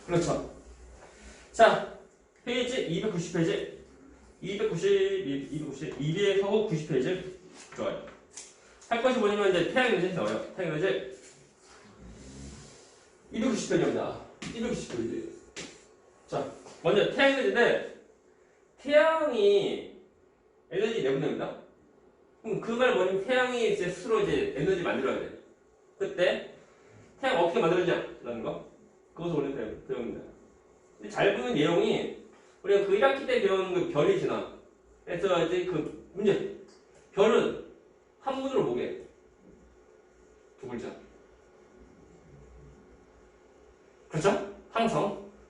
그렇죠. 자, 페이지 290페이지. 200하고 90페이지. 좋아요. 할 것이 뭐냐면 이제 태양 에너지 나와요. 태양 에너지 290페이지입니다. 290페이지. 자, 먼저 태양 에너지인데 태양이 에너지 내분됩니다. 그럼 그 말 뭐냐면 태양이 이제 스스로 이제 에너지 만들어야 돼. 그때 태양 어떻게 만들어지냐라는 거. 그것을 오늘 배웁니다. 근데 잘 보면 내용이 우리가 그 1학기 때 배운 그 별이지나 그래서 이제 그 문제 별은 한문으로 뭐게? 두 글자. 그렇죠?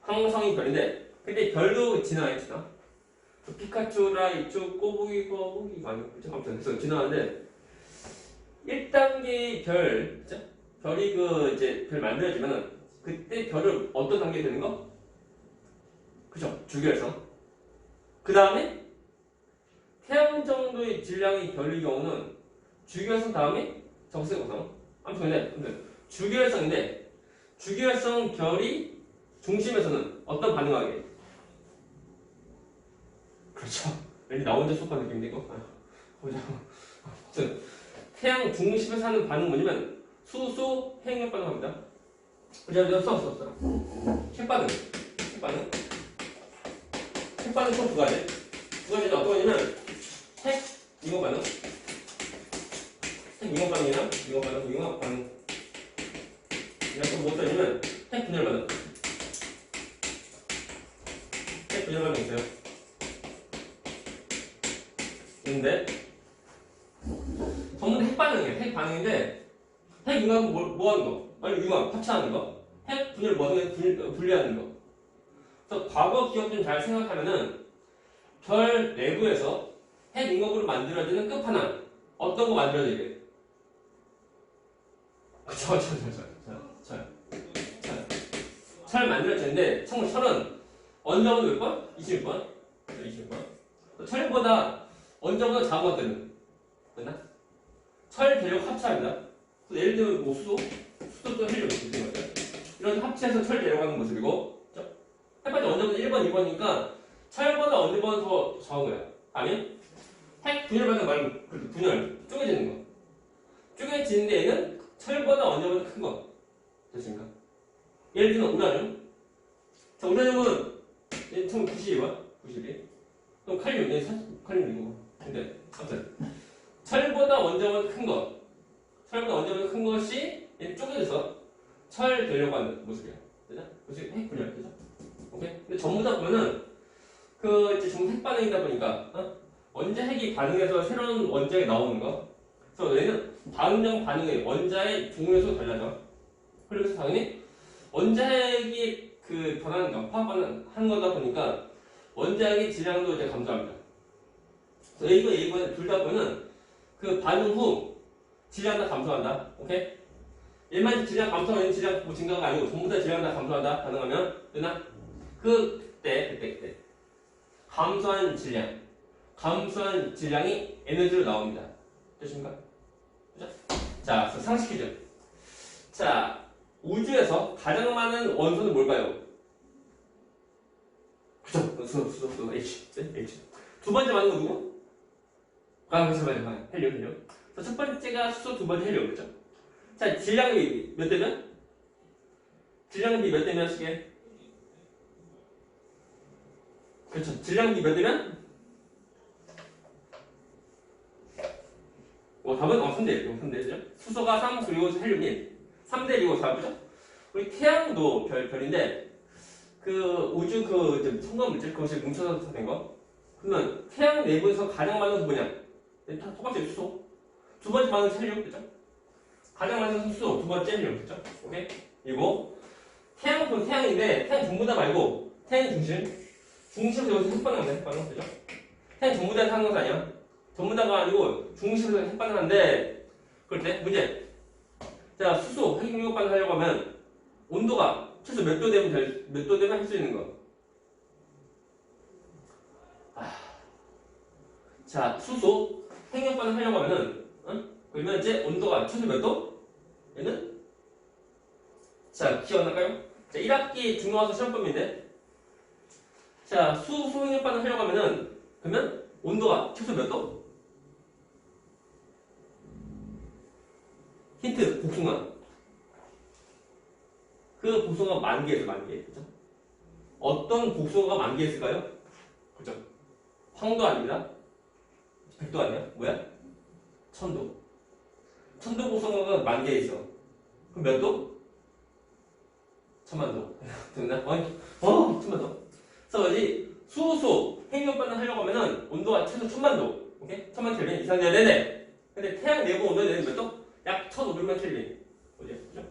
항성이 별인데 근데 별도 지나요. 그 피카츄, 라이츄, 꼬부기가 아니고 그렇죠? 아무튼 그래서 지나가는데 1단계 별, 그렇죠? 별이 그 이제 별 만들어지면은 그때 별을 어떤 단계에 되는 거? 그죠? 주결성. 그 다음에 태양 정도의 질량의 별의 경우는 주결성 다음에 적색고성. 아무튼 주결성인데 주결성 별이 중심에서는 어떤 반응하게? 해? 그렇죠. 왠지 나 혼자 수업하는 느낌인데 이거. 아무튼 태양 중심에서 하는 반응은 뭐냐면 수소 핵융합 반응합니다. 제가 썼어. 핵반응 총 두 가지. 두 가지는 어떤 거냐면 핵 융합 반응, 핵 융합 반응이나 융합 반응. 이렇게 뭐 써냐면 핵 분열 반응. 핵 분열 반응 있어요. 근데 전부 다 핵 반응이에요. 핵 반응인데 핵 융합은 뭐 하는 거? 아니 융합 합체하는 거. 핵 분열 뭐 하는 거? 분리하는 거. 그래서 과거 기억 좀 잘 생각하면은 별 내부에서 핵 융합으로 만들어지는 끝판왕 어떤 거 만들어지게? 철 만들어지는데 철은 원자보다 몇 번? 20번? 20번. 철보다 원자보다 작은 것들은 됐나? 철 대륙 합체합니다. 예를 들면 뭐 수소도 헬륨 무슨 거죠? 이런 합체해서 철 대륙하는 모습이고, 해봤자 원자보다 1번, 2번이니까 철보다 원자보다 더 작은 거야. 아니면 핵 분열받는 말고 분열 쪼개지는 거. 쪼개지는 데에는 철보다 원자보다 큰 거. 됐습니까? 예를 들면 우라늄. 자, 우라늄은 1992번, 92. 그럼 칼륨, 칼륨이고. 근데 아무튼 철보다 원자보다 큰 거. 철보다 원자보다 큰 것이 쪼개져서 철 되려고 하는 모습이야. 되죠? 그래서 핵 분열, 되죠? 오케이? 근데 전부 다 보면은 이제 전부 핵 반응이다 보니까 원자 핵이 반응해서 새로운 원자가 나오는 거. 그래서 얘는 반응형 반응의 원자의 종류에서 달라져. 그래서 당연히 원자 핵이 변하는 거, 화학 반응하는 거다 보니까 원자 핵의 질량도 이제 감소합니다. 그래서 A번 둘 다 보면은 그 반응 후 질량 다 감소한다. 오케이? 일반 질량 감소하는 질량 뭐 증가가 아니고 전부 다 질량 다 감소한다. 가능하면 되나? 그때 감소한 질량이 에너지로 나옵니다. 됐습니까? 그죠? 자, 상식 퀴즈. 자, 우주에서 가장 많은 원소는 뭘까요? 그죠? 수소, H. 두 번째 많은 건 누구? 그렇죠. 헬륨. 첫 번째가 수소, 두 번째 헬륨. 그죠? 자, 질량이 몇 대면? 질량비 몇 대면 쓰게? 그렇죠. 질량비 몇 대면? 답은 3대. 그죠? 수소가 3, 그리고 헬륨이 1. 3대 1이고 4, 그죠? 우리 태양도 별인데, 우주 첨가 물질, 그것이 뭉쳐서 된 거. 그러면 태양 내부에서 가장 많은 건 뭐냐? 다 똑같이 수소. 두 번째 많은 헬륨, 그죠? 가장 많은 수소, 두 번째 헬륨, 그죠? 오케이? 이거 태양인데, 태양 전부 다 말고, 태양 중심에서 여기서 핵반응한다, 핵반응, 그죠? 태양 전부 다 하는 것 아니야? 전부 다가 아니고, 중심에서 핵반응하는데, 그럴 때, 문제. 자, 수소, 핵융합 반응 하려고 하면, 온도가 최소 몇 도 되면 할 수 있는 거? 자, 수소, 핵융합 반응 하려고 하면은, 그러면 이제 온도가 최소 몇 도? 얘는? 자, 기억날까요? 자, 1학기 중간고사 시험범인데 자, 수행력반응 하려고 하면은 그러면 온도가 최소 몇 도? 힌트, 복숭아. 그 복숭아가 만 개에서 만 개. 그죠? 어떤 복숭아가 만 개였을까요? 그죠? 황도 아닙니다. 백도 아니야? 뭐야? 천도. 천도 복숭아가 만 개 있어. 그럼 몇 도? 천만 도. 됐나? 천만 도. 그래서 뭐지? 수소, 핵력반응 하려고 하면은 온도가 최소 천만 도. 오케이? 천만 켈빈 이상 돼야 되네. 근데 태양 내부 온도는 몇 도? 약 1500만 켈빈. 어디야? 그죠?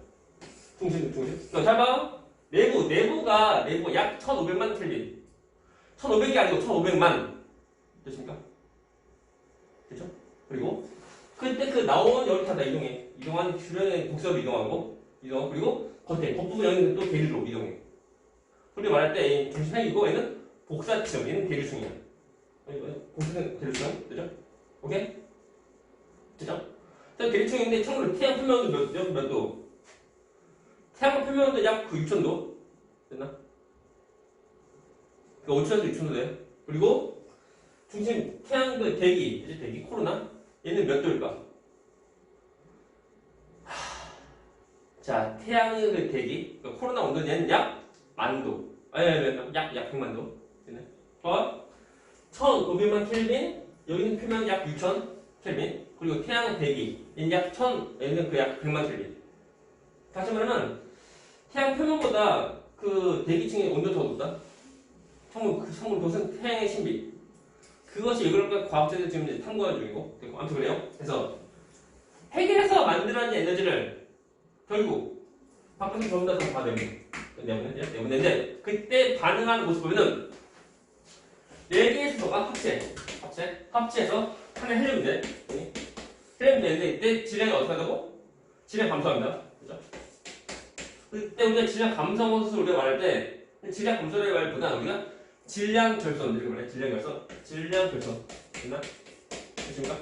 중심. 잘 봐. 내부가 약 1500만 켈빈. 1500이 아니고 1500만. 됐습니까? 됐죠? 그리고 그때 그 나온 열타다 이동한 주변의 복사로 이동. 그리고 겉부분 여기는 또 대류로 이동해. 우리 말할 때 중심핵이고 얘는 복사층, 얘는 대류층이야. 복사층, 대류층, 되죠? 오케이? 되죠? 대류층인데 참고로 태양 표면온도 몇 도? 태양 표면온도 약 6,000도. 됐나? 그 5,000에서 6,000도 돼. 그리고 중심 태양 그 대기 코로나 얘는 몇 도일까? 자, 태양의 그 대기 그 코로나 온도는 얘는 약 만도. 약 100만 도. 됐네. 1,500만 켈빈. 여기는 표면 약 6,000 켈빈. 그리고 태양의 대기 얘는 약 1,000. 얘는 그 약 100만 켈빈. 다시 말하면 태양 표면보다 그 대기층의 온도 더 높다. 참고로 그것은 태양의 신비. 그것이 왜 그럴까 과학자들 지금 이제 탐구하는 중이고. 아무튼 그래요. 그래서 핵에서 만들어진 에너지를 결국 바깥에 전부 다 내보내는데 그때 반응하는 모습 보면은 4개의 수소가 합체해서 하나의 헬륨이 돼. 헬륨이 되는데 이때 질량이 어떻게 한다고? 질량 감소합니다. 그죠? 그때 우리가 질량 감소하는 것을 우리가 말할 때 질량 감소라는 말보다 우리가 질량 결손 이렇게 말해. 질량 결손 됐나? 됐습니까?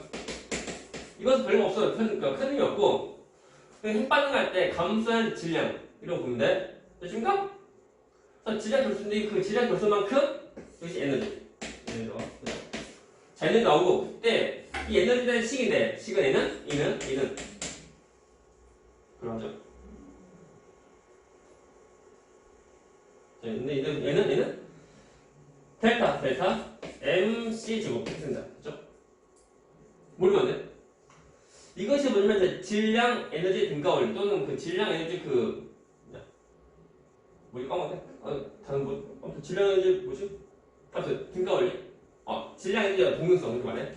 이것은 별거 없어요. 큰 의미 없고 핵 반응할 때 감소한 질량 이라고 보면 돼. 됐습니까? 그래서 질량 결손인데 그 질량 결손만큼 여기서 에너지. 자, 에너지 나오고 그때 이 에너지에 대한 식인데 식은 얘는 그러죠. 자, 근데 얘는 델타 MC 제곱 했습니다. 그렇죠? 모르면 돼. 이것이 뭐냐면 질량 에너지 등가원리 또는 그 질량 에너지 뭐지 까먹었네? 다른 뭐 아무튼 질량 에너지 뭐지? 아무튼 등가원리 질량 에너지와 동등성 이렇게 말해.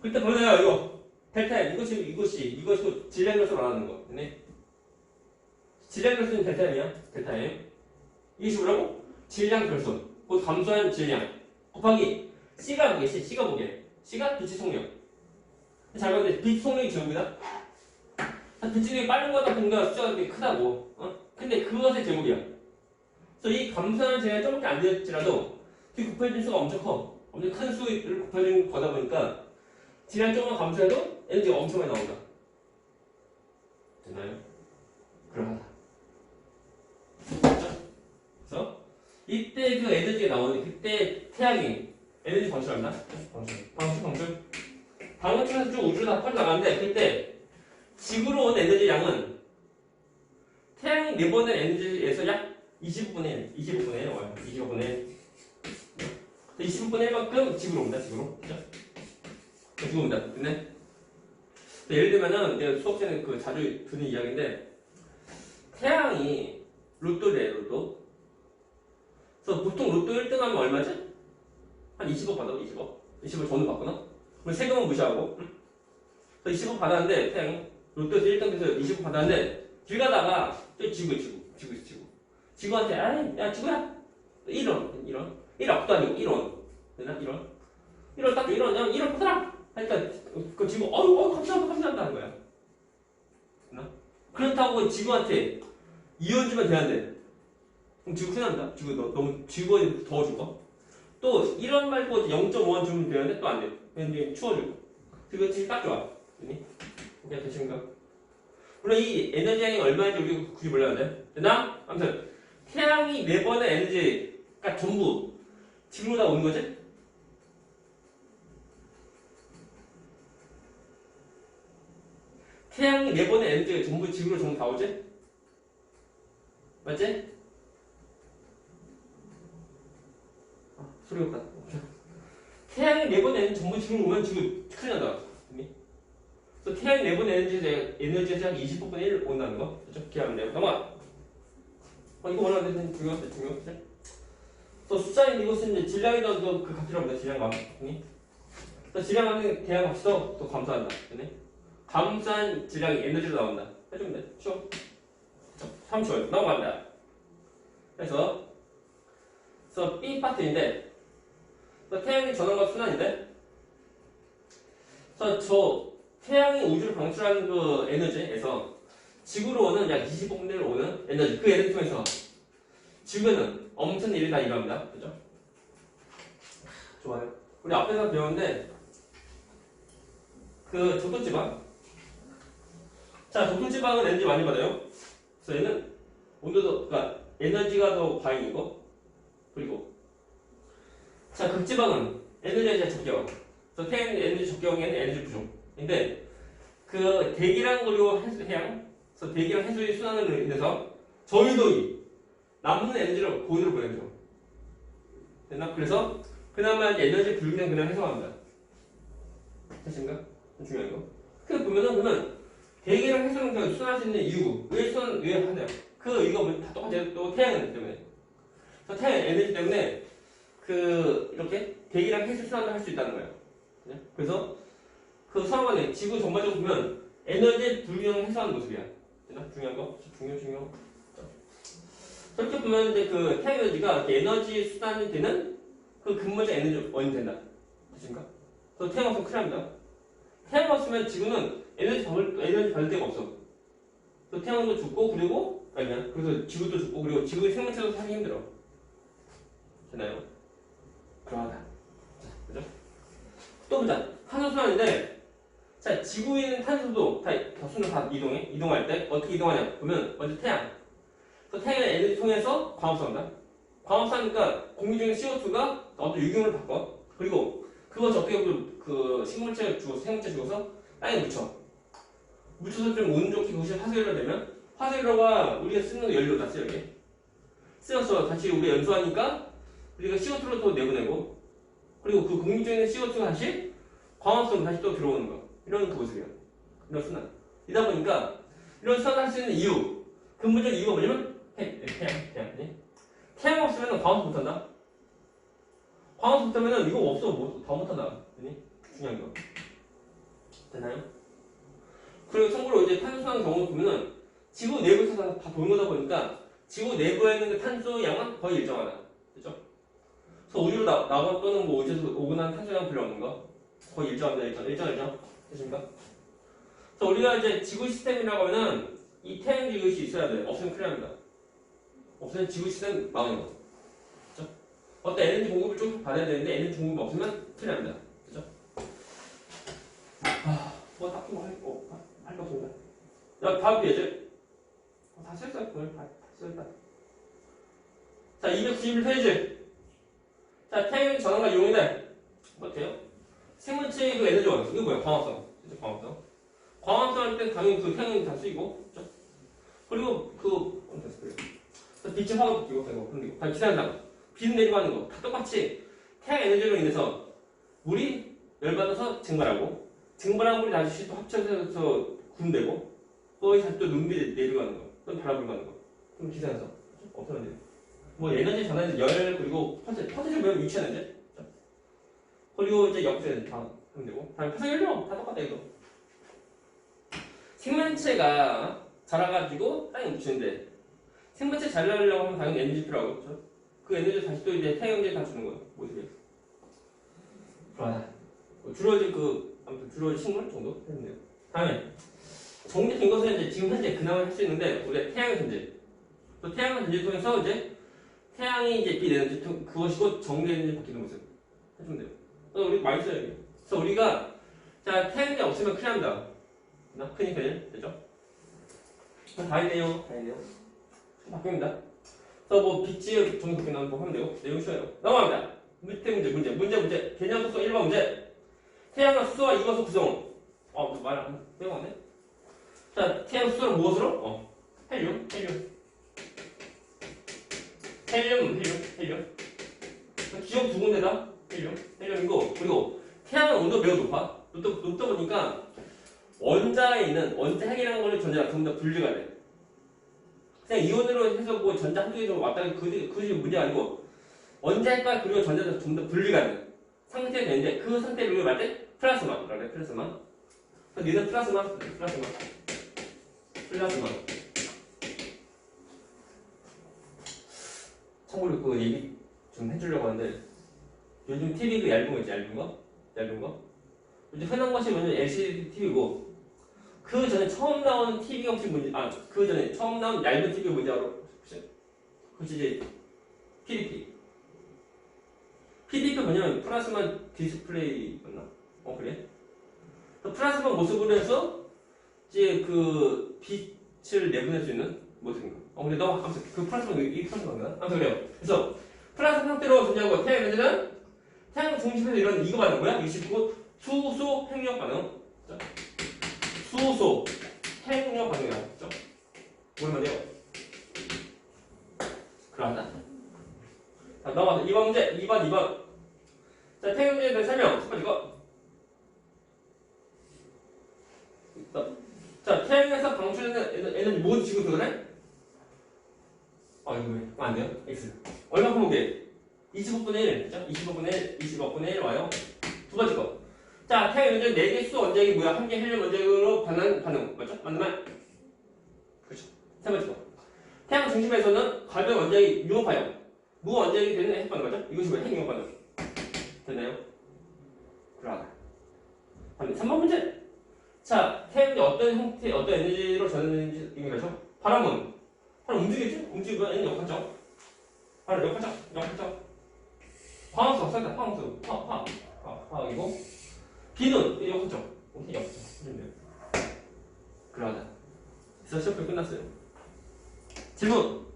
그때 보세요 이거 델타 이것이 질량 결손 말하는 거. 네? 질량 결손이 델타 M이야. 델타 M 이것이 뭐라고? 질량 결손 곧 감소한 질량 곱하기 C가 뭐게? C가 뭐게? C가 빛의 속력. 잘 봤는데 빛 속력이 제곱이다. 빛 속력이 빠른 거다 보니까 숫자가 되게 크다고. 근데 그것의 제곱이야. 그래서 이 감소하는 질량이 조금밖에 안 되었지라도 그 곱해진 수가 엄청 커. 엄청 큰 수를 곱해진 거다 보니까 질량이 조금만 감소해도 에너지가 엄청 많이 나온다. 됐나요? 그러하다. 그래서 이때 그 에너지가 나오는 그때 태양이 에너지 방출합니다. 방출. 방울중에서 쭉 우주로 다 퍼져나가는데 그때 지구로 온 에너지 양은 태양이 내보낸 에너지에서 약 25분의 1만큼 지구로 옵니다. 지구로. 그죠? 지구로 옵니다. 근데 예를 들면은 내가 수업 전에 자주 듣는 이야기인데 태양이 로또래요. 로또. 그래서 보통 로또 1등 하면 얼마지? 한 20억 받아. 20억 전후 받거나 그럼 세금은 무시하고. 그래서 20억 받았는데 태양이 로또에서 1등 돼서 20억 받았는데 길 가다가 또 지구한테 야 지구야 1억도 아니고 1원 되나? 1원 딱 1원 받아라 하니까 그 지구 감사합니다 하는 거야. 되나? 그렇다고 지구한테 2원 주면 되는데 그럼 지구 큰일 납니다. 너무 지구에 더 죽어. 또 1원 말고 0.5원 주면 되는데 또 안 돼요. 근데 추워지고. 그거 지금 딱 좋아. 오케이 되십니까? 물론 이 에너지 양이 얼마인지 우리 굳이 몰라야 돼. 됐나? 아무튼 태양이 내보낸 에너지가 전부 지구로 다 오는 거지? 태양이 내보낸 에너지가 전부 지구로 전부 다 오지? 맞지? 아, 소리가 없다. 태양이 내보낸 에너지 전부 지구로 오면 지구 큰일 난다. 그래서 태양이 내보낸 에너지에서 약 20분의 1 온다는 거. 그렇죠? 기억하면 돼요. 넘어가. 이거 원하는 중요하지? 또 숫자인데 이것은 이제 질량이도 그 값이라고 합니다. 질량감. 또 질량하는 대한 값도 또 감소한다. 그네? 감소한 질량이 에너지로 나온다. 해주면 돼. 쉬워. 3초. 넘어갑니다. 그래서 B 파트인데 태양이 전원과 순환인데 저 태양이 우주를 방출하는 그 에너지에서 지구로 오는 약 20분의 1 오는 에너지 그 에너지 통해서 지구에는 엄청난 일이 다 일어납니다. 그죠? 좋아요. 우리 앞에서 배웠는데 그 적도지방 자 적도지방은 에너지 많이 받아요. 그래서 얘는 온도도 그러니까 에너지가 더 과잉이고 그리고 자 극지방은 에너지가 적경 그래서 태양 에너지 적경에는 에너지 부족인데 그 대기랑 그리고 해양 그래서 대기랑 해수의 순환으로 인해서 저희도 남는 에너지를 고온으로 보내죠. 됐나? 그래서 그나마 이제 에너지 불균형 그냥 해소합니다. 되신가? 중요한 거. 그 보면은 그러면 대기랑 해수는 순환할 수 있는 이유 왜 하냐? 그 이유가 다 똑같아요. 또 태양 에너지 때문에. 그래서 태양 에너지 때문에 그 이렇게 대기랑 해수 순환을 할 수 있다는 거예요. 그래서 그 서로 간에 지구 전반적으로 보면 에너지 불균형 해소하는 모습이야. 됐나? 중요한 거. 중요. 저렇게 보면 이제 그 태양 에너지가 이렇게 에너지 수단이 되는 그 근본적 에너지 원이 된다. 되신가? 그래서 태양 없으면 큰일 납니다. 태양 없으면 지구는 에너지 받을 데가 없어. 그래서 태양도 죽고 그래서 지구도 죽고 그리고 지구의 생명체도 살기 힘들어. 되나요? 그러하다. 자, 그죠? 또 보자. 탄소순환인데 자 지구에 있는 탄소도 순으로 다 이동할 때 어떻게 이동하냐? 보면 먼저 태양. 태양의 에너지 통해서 광합성한다. 광합성하니까 공기 중에 CO2가 어떤 유기물을 바꿔. 그리고 그것이 어떻게 그 생물체 죽어서 땅에 묻혀서 좀 운 좋게 그것이 화석연료 되면 화석연료가 우리가 쓰는 연료다 쓰여게 쓰여서 다시 우리가 연소하니까 우리가 CO2로 또 내보내고 그리고 그 공기 중에 있는 CO2가 다시 광합성 다시 또 들어오는 거. 이런 그 모습이야. 이런 순환. 이다 보니까 이런 순환을 할 수 있는 이유 근본적 이유가 뭐냐면 태양 없으면 광합성 못한다. 광합성 못하면 이거 없어 다 못한다. 중요한 거. 되나요? 그리고 참고로 이제 탄소순환 경우 보면은 지구 내부에서 다 도는 거다 보니까 지구 내부에 있는 그 탄소 양은 거의 일정하다. 그죠? 그래서 우주로 나가 또는 뭐 우주에서 오고 난 탄소 양 별로 없는 거 거의 일정합니다. 일정. 되십니까? 그래서 우리가 이제 지구 시스템이라고 하면은 이 태양 이것이 있어야 돼. 없으면 큰일 납니다. 없으면 지구 시스템 망하는 거. 그죠? 어떤 에너지 공급을 좀 받아야 되는데 에너지 공급이 없으면 큰일 납니다. 그죠? 딱히 할 거 없습니다. 야, 다음 페이지. 다 썼어요. 다 썼다. 자, 291페이지. 자, 태양 전원과 이용인데 어때요? 생물체의 그 에너지 원소. 이거 뭐야? 광합성. 진짜 광합성. 광합성 할 때 당연히 그 태양이 다 쓰이고, 그렇죠? 그리고 빛이 화가 바뀌고, 그리고 다 기산상, 비는 내리고 하는 거 다 똑같이 태양 에너지로 인해서 물이 열받아서 증발하고, 증발한 물이 다시 또 합쳐져서 군되고, 거기 다시 또 눈비 내리고 하는 거, 또 바람을 가는 거, 그럼 기산상 어떤 돼요? 뭐 에너지 전환에서 열 그리고 퍼즐을 몇 위치하는데, 그리고 이제 역전 다 하면 되고, 다음에 화석연료 다 똑같다 이거. 생명체가 자라가지고 땅에 묻히는데 생명체 자라려고 하면 당연히 에너지 필요하고 그렇죠? 그 에너지 다시 또 이제 태양광에 다 주는 거예요. 모습이. 주로 이제 아무튼 주로 식물 정도 했는데요. 다음에 정제된 것은 이제 지금 현재 그나마 할 수 있는데 우리가 태양의 전제. 또 태양의 전제를 통해서 이제 태양이 이제 빛 에너지 그것이 곧 정제 에너지 바뀌는 모습 해주면 돼요. 그래서 우리 많이 써야 돼요. 그래서 우리가 자 태양이 없으면 큰일 납니다. 큰일 되죠? 다 있네요. 다 있네요. 바뀝니다. 그래서 뭐 빗지의 정도 나오는 거 하면 되고 내용 쉬워요. 넘어갑니다. 밑에 문제. 개념 속성 1번 문제. 태양의 수소와 이것의 구성. 말 안 배웠네. 자, 태양 수소는 무엇으로? 헬륨. 기억 두 군데다 헬륨이고, 그리고 태양은 온도가 매우 높다 보니까 원자에 있는 원자 핵이라는 거를 전자가 전부 다 분리가 돼. 그냥 이온으로 해서 뭐 전자 한두 개 좀 왔다 그게 문제가 아니고 원자 핵과 그리고 전자가 전부 다 분리가 돼. 상태가 되는데 그 상태를 우리가 말할 때 플라스마. 그래서 얘는 플라스마. 참고로 그 얘기 좀 해주려고 하는데 요즘 TV 그 얇은 거? 요즘 흔한 것이 뭐냐면 LCD TV고 그 전에 처음 나온 TV가 혹시 뭔지 그 전에 처음 나온 얇은 TV가 뭔지 알아? 혹시 이제 PD가 뭐냐면 플라스마 디스플레이 맞나? 그래? 플라스마 모습으로 해서 이제 그 빛을 내보낼 수 있는 모습인가? 근데 너 아무튼 그 플라스마 이 플라스마인가? 아무튼 그래요. 그래서 플라스마 형태로 존재하고 태양 에너지는 태양 중심에서 이런 이거 반응 뭐야? 29 수소 핵력 반응. 수소 핵력 반응이야. 그죠? 오랜만이에요. 그러하다. 자, 넘어가서 2번 문제. 2번. 자, 태양 에너지에 대한 설명. 첫 번째 거. 자, 태양에서 방출되는 에너지 모두 지구 그거네? 이거 왜? 안 돼요? X. 얼마큼 오게? 25분의 1. 그죠? 20억분의 1 와요. 두 번째 거. 자, 태양 에너지 4개 수 원자핵이 뭐야? 1개 헬륨 원자핵으로 반응. 맞죠? 맞는 말? 그렇죠. 세 번째 거. 태양 중심에서는 갈변 원자핵이 융합하여 무 원자핵이 되는 핵반응 맞죠? 이것이 뭐야? 핵융합 반응. 됐나요? 그러하다. 다음에 3번 문제. 자, 태양이 어떤 형태, 어떤 에너지로 전해지는지 얘기하죠? 바람은 움직이지? 움직이고 얘는 역할적. 바람 역할적. 화학적 써있다. 화학이고. 비는 역할적. 그러하다. 그래서 시험표 끝났어요. 질문.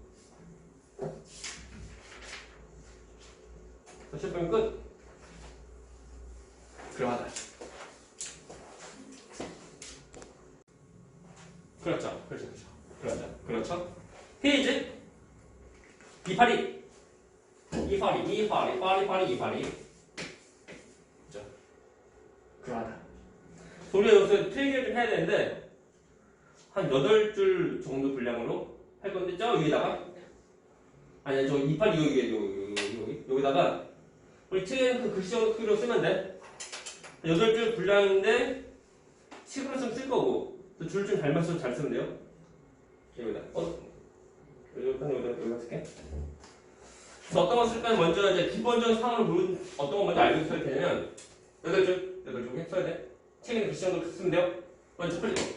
시험표 끝. 그러하다. 그렇죠. 페이지 282. 그죠? 그러하다. 우리가 여기서 트리기를 좀 해야 되는데 한 8줄 정도 분량으로 할 건데 저 위에다가 아니야 저 282 여기다가 우리 트리는 그 글씨로 크기로 쓰면 돼. 8줄 분량인데 식으로 좀 쓸 거고 줄 좀 잘 맞춰서 잘 쓰면 돼요. 여기다 여기다 쓸게. 그래서 어떤 거 쓸까요? 먼저 이제 기본적인 상황을 모르는 어떤 거 먼저 알고 있어야 되냐면 8줄 써야 돼. 책에는 글씨 정도 쓰면 돼요. 먼저 첫 번째 거.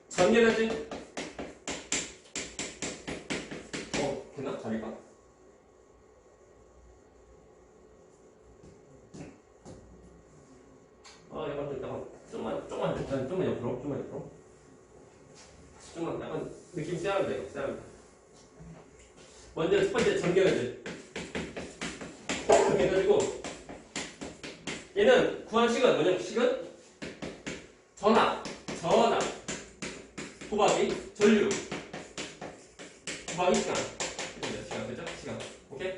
전개되지? 됐나? 자리가? 약간 좀만 옆으로. 좀만 약간 느낌 세야 돼. 먼저 첫 번째 전개되지. 전개되고 얘는 구한 식은 뭐냐면 식은 전압, 곱하기 전류, 곱하기 시간. 그죠? 시간. 오케이?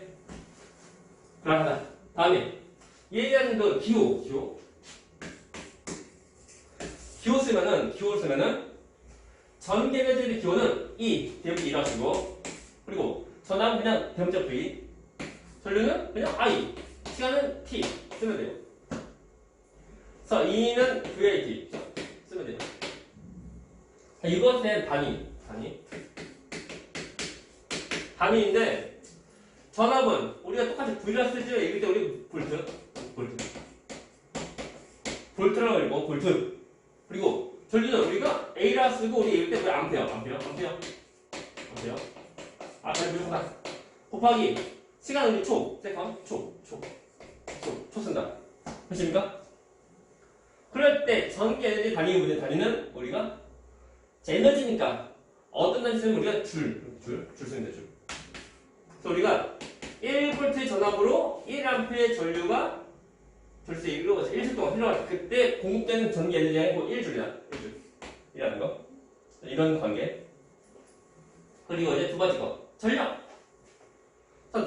그러다. 다음에 얘에 대한 그 기호 쓰면은 전개되는 기호는 E 대문자 2라 쓰고 그리고 전압은 그냥 대문자 V, 전류는 그냥 I, 시간은 T 쓰면 돼요. 그래서 E는 VAT 쓰면 돼요. 이것의 단위인데 전압은 우리가 똑같이 V라 쓰죠. 이럴 때 우리 볼트라고 읽고 볼트. 그리고 전류는 우리가 A라 쓰고 우리 이럴 때 왜 암페어. 잘 보여준다. 곱하기 시간 우리 초 쓴다. 되십니까? 그럴 때 전기 에너지 단위는 우리가 에너지니까 어떤 단위 쓰면 우리가 줄 쓰면 돼, 줄. 그래서 우리가 1V 전압으로 1A의 전류가 절세 1초 동안 흘러갈 때 그때 공급되는 전기 에너지가 1줄이다. 1줄. 이라는 거. 이런 관계. 그리고 이제 두 번째 거. 전력.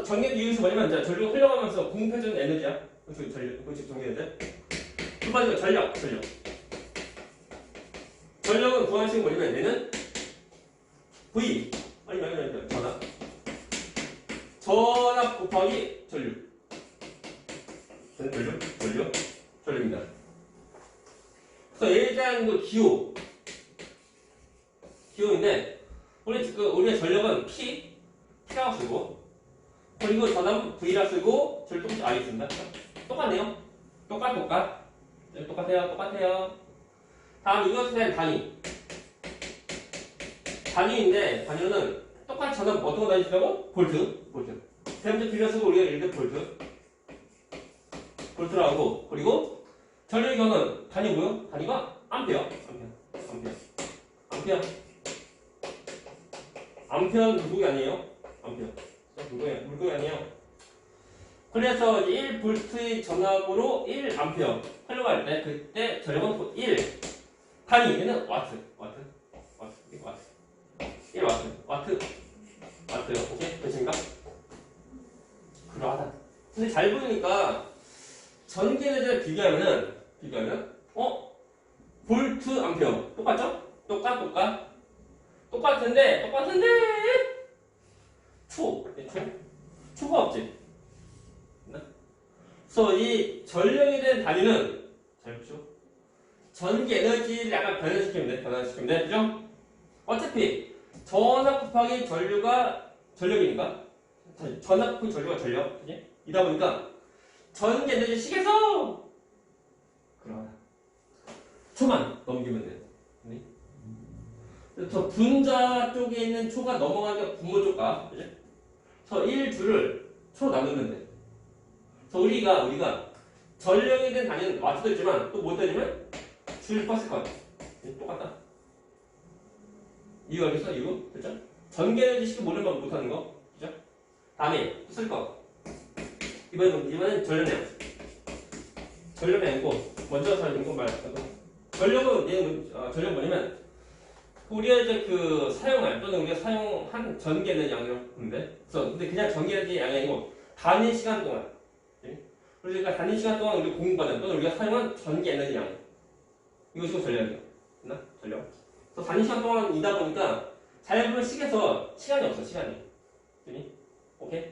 전기 이유에서 뭐냐면 전류가 흘러가면서 공급해주는 에너지야. 그렇죠. 전력. 그렇죠. 전기 에너지. 두 번째 거 전력. 전력은 구하는 식은 뭐냐면 얘는 V. 아니면 전압 곱하기 전류. 전류입니다. 그래서 얘에 대한 그 기호인데, 우리의 전력은 P라고 쓰고, 그리고 전압은 V라 쓰고, 전류 똑같이 I 씁니다. 똑같네요. 똑같아요. 다음 이것에 대한 단위인데, 단위로는 똑같이 전압 어떤 거 다니시라고? 볼트. 대문제 비례 쓰고 우리가 예를 들어 볼트라고 하고, 그리고 전류의 경우는 단위 뭐요? 단위가 암페어. 암페어는 물고기 아니에요? 물고기 아니에요. 그래서 1V의 전압으로 1A 흘러갈 때 그때 전력은 1 단위 얘는 와트. 1와트. 오케이? 되신가? 그러하다. 근데 잘 보이니까 전기 에너지를 비교하면 볼트 암페어 똑같죠? 똑같은데 초가 없지. 그래서 이 전력에 대한 단위는 잘 보시오. 전기 에너지를 약간 변화시키면 돼. 그죠? 어차피 전압 곱하기 전류가 전력이니까 전압 곱하기 전류가 전력. 그지? 이다 보니까 전기 에너지 식에서 그러다 초만 넘기면 돼요. 네? 저 분자 쪽에 있는 초가 넘어가니까 분모 쪽과 그죠? 저 1줄을 초로 나누면 돼. 그래서 우리가 전력에 대한 단위는 와트도 있지만 또 뭐 따지면 줄 파스칼. 똑같다. 이거 알겠어? 이거? 그죠? 전기 에너지 식을 모르면 못하는 거. 그죠? 다음에 또 쓸 거. 이번엔 전력량이고 먼저 사는 건 말했거든. 전력은 뭐냐면 우리가 이제 그 사용할 또는 우리가 사용한 전기 에너지 양이라고 보는데, 근데 그냥 전기 에너지 양이 아니고 단위 시간 동안, 그러니까 단위 시간 동안 우리가 공급받은 또는 우리가 사용한 전기 에너지 양, 이것이 전력이야. 됐나? 전력. 그래서 단위 시간 동안이다 보니까 잘 보면 식에서 시간이 없어. 됐니? 오케이?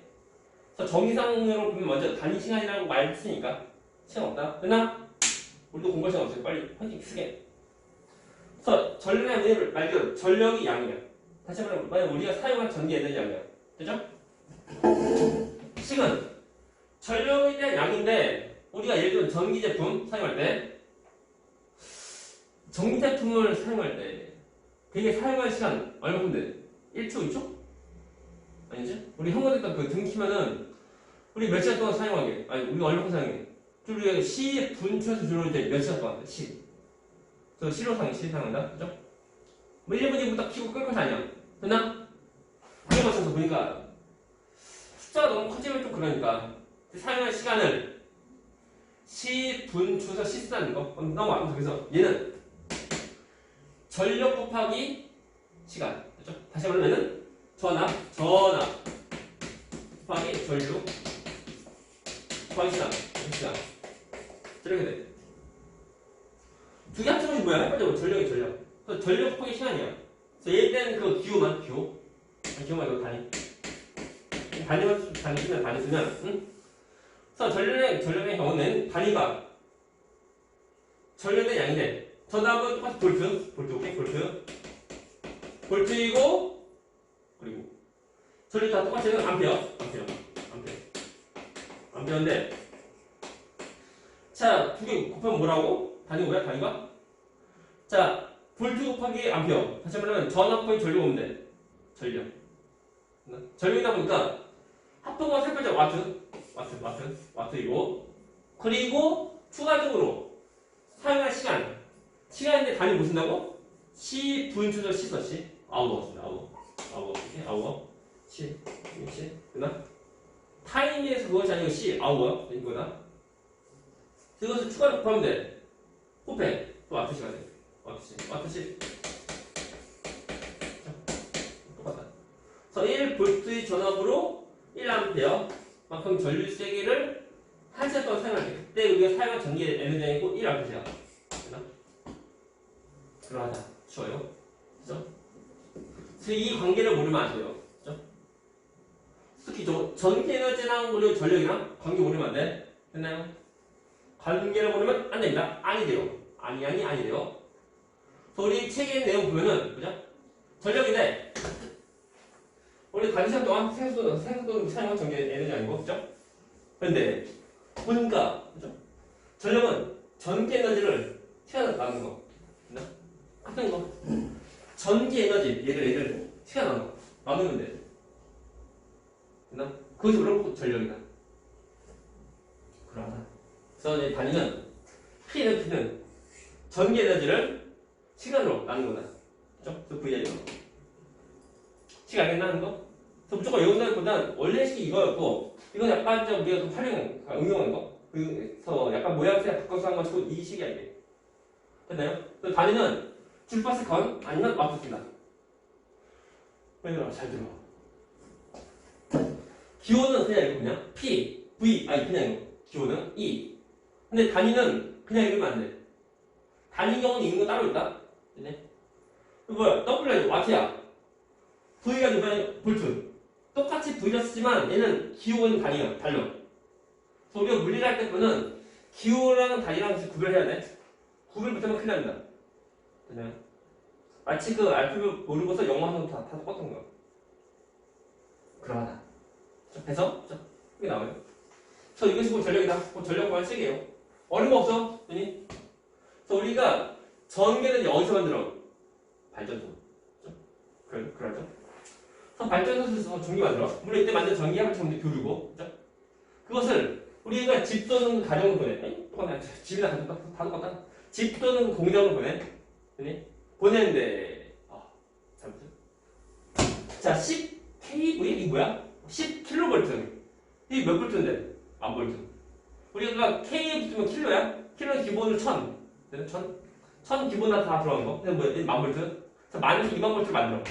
그래서 정의상으로 보면 먼저 단위 시간이라고 말했으니까 시간 없다. 됐나? 우리도 공부할 시간 없어요. 빨리 화이팅 쓰게. 그래서 전력의 말대로 전력이 양이야. 다시 말하면 만약 우리가 사용한 전기 에너지 양이야. 되죠? 식은 전력에 대한 양인데 우리가 예를 들어 전기 제품 사용할 때 그게 사용할 시간 얼마큼 돼? 1초, 2초? 아니지? 우리 형광등딱 등 키면은 우리 몇 시간 동안 사용하게? 아니 우리가 얼마큼 사용해? 우리가 10분초에서 주로 이제 몇 시간 동안 10. 그래서 시로상한다. 그죠? 뭐 1분, 2분 딱 키고 끌고 다녀. 됐나? 그에 맞춰서 보니까 숫자가 너무 커지면 좀 그러니까 사용할 시간을 10분 초에서 10쓰다는 거. 너무 아무튼 그래서 얘는 전력 곱하기 시간. 그죠? 다시 말하면은 전압 곱하기 전류 곱하기 시간. 이렇게 돼. 두 개 합쳐보면 뭐야? 헷갈려. 전력. 그래서 전력 곱하기 시간이야. 그래서 얘 때는 그 기호만 이거 단위 쓰면 응? 그래서 전력의 경우는 단위가 전력의 양인데 전압은 똑같이 볼트, 오케이? 볼트이고 그리고 전류 다 똑같이 해서 암페어인데 자, 두 개 곱하면 뭐라고? 단위가? 자, 볼트 곱하기 암페어. 다시 말하면 전압 곱하기 전류 보면 돼. 전류이다 보니까 합동만 살펴자 와트이고 그리고 추가적으로 사용할 시간인데 단위 뭐 쓴다고? 10분 초절 10서 아우어입니다. 아우어. 이렇게 아우어. C. 그다음 타임에서 그것이 아니고 C. 아우어. 이거다. 이것을 추가로 구하면 돼. 곱해. 또 와트시가 돼. 와트시. 똑같다. 그래서 1V의 전압으로 1A 만큼 전류 세기를 1시간 동안 사용할게. 그때 우리가 사용한 전기 에너지이고 1A야. 그러하다. 쉬워요. 그죠? 그래서 이 관계를 모르면 안 돼요. 그죠? 특히 전기 에너지랑 그리고 전력이랑 관계 모르면 안 돼. 됐나요? 관계를 모르면 안 됩니다. 아니 돼요. 아니 돼요. 우리 책의 내용 보면은, 그죠? 전력인데, 우리 단시간 동안 생산도는 사용한 전기 에너지 아니고, 그죠? 근데, 보니까, 그죠? 전력은 전기 에너지를 튀어나가는 거. 그죠? 같은 거. 전기 에너지, 얘를 튀어나가는 거. 나누면 돼. 그죠? 그것이 바로 전력이다. 그러다. 그래서 이제 단위는 P는 전기 에너지를 시간으로 나눈 거다. 그죠? 그래서 VI로. 시간 알겠나? 거? 그래서 무조건 여기서보단 원래 식이 이거였고, 이건 약간 좀 우리가 좀 응용한 거. 그래서 약간 모양새 바꿔서 한 것이고, 이 식이 아니에요. 됐나요? 그래서 단위는 줄파스컨 아니면 와트입니다. 왜냐면 잘 들어. 기호는 그냥 이거 그냥 P, V, 아니 그냥 이거. 기호는 E. 근데 단위는 그냥 읽으면 안 돼. 단위 경우는 읽는 거 따로 있다. 됐네? 뭐야? W가 와트야. V가 누가 볼트. 똑같이 V를 쓰지만 얘는 기호는 단위야. 달려. 그래서 우리가 물리를 할 때 보면 기호랑 단위랑 구별해야 돼. 구별 못하면 큰일 납니다. 됐나요? 마치 그 알파벳 모르고서 영어 하는 거 다 똑같은 거야. 그러하다. 해서 이게 나와요. 그래서 이것이 곧 전력이다. 곧 전력 관식이에요. 어려운 거 없어? 그래서 우리가 전기는 어디서 만들어? 발전소. 그러죠? 그래서 발전소에서 전기 만들어. 물론 이때 만든 전기압을 전기 교류고. 그죠? 그것을 우리가 집 또는 가정으로 보내. 똑같네. 집이나 가정 다 똑같다. 집 또는 공장으로 보내. 보내는데 잘못했어. 자, 10kV 이게 뭐야? 10kV. 이게 몇 볼트인데? 안 볼트. 우리가 K에 붙으면 킬로야? 킬로는 기본으로 1000. 1000 기본으로 다 들어간 거. 근데 뭐야? 10,000 볼트. 그래서 만에서 2만 볼트를 만들어.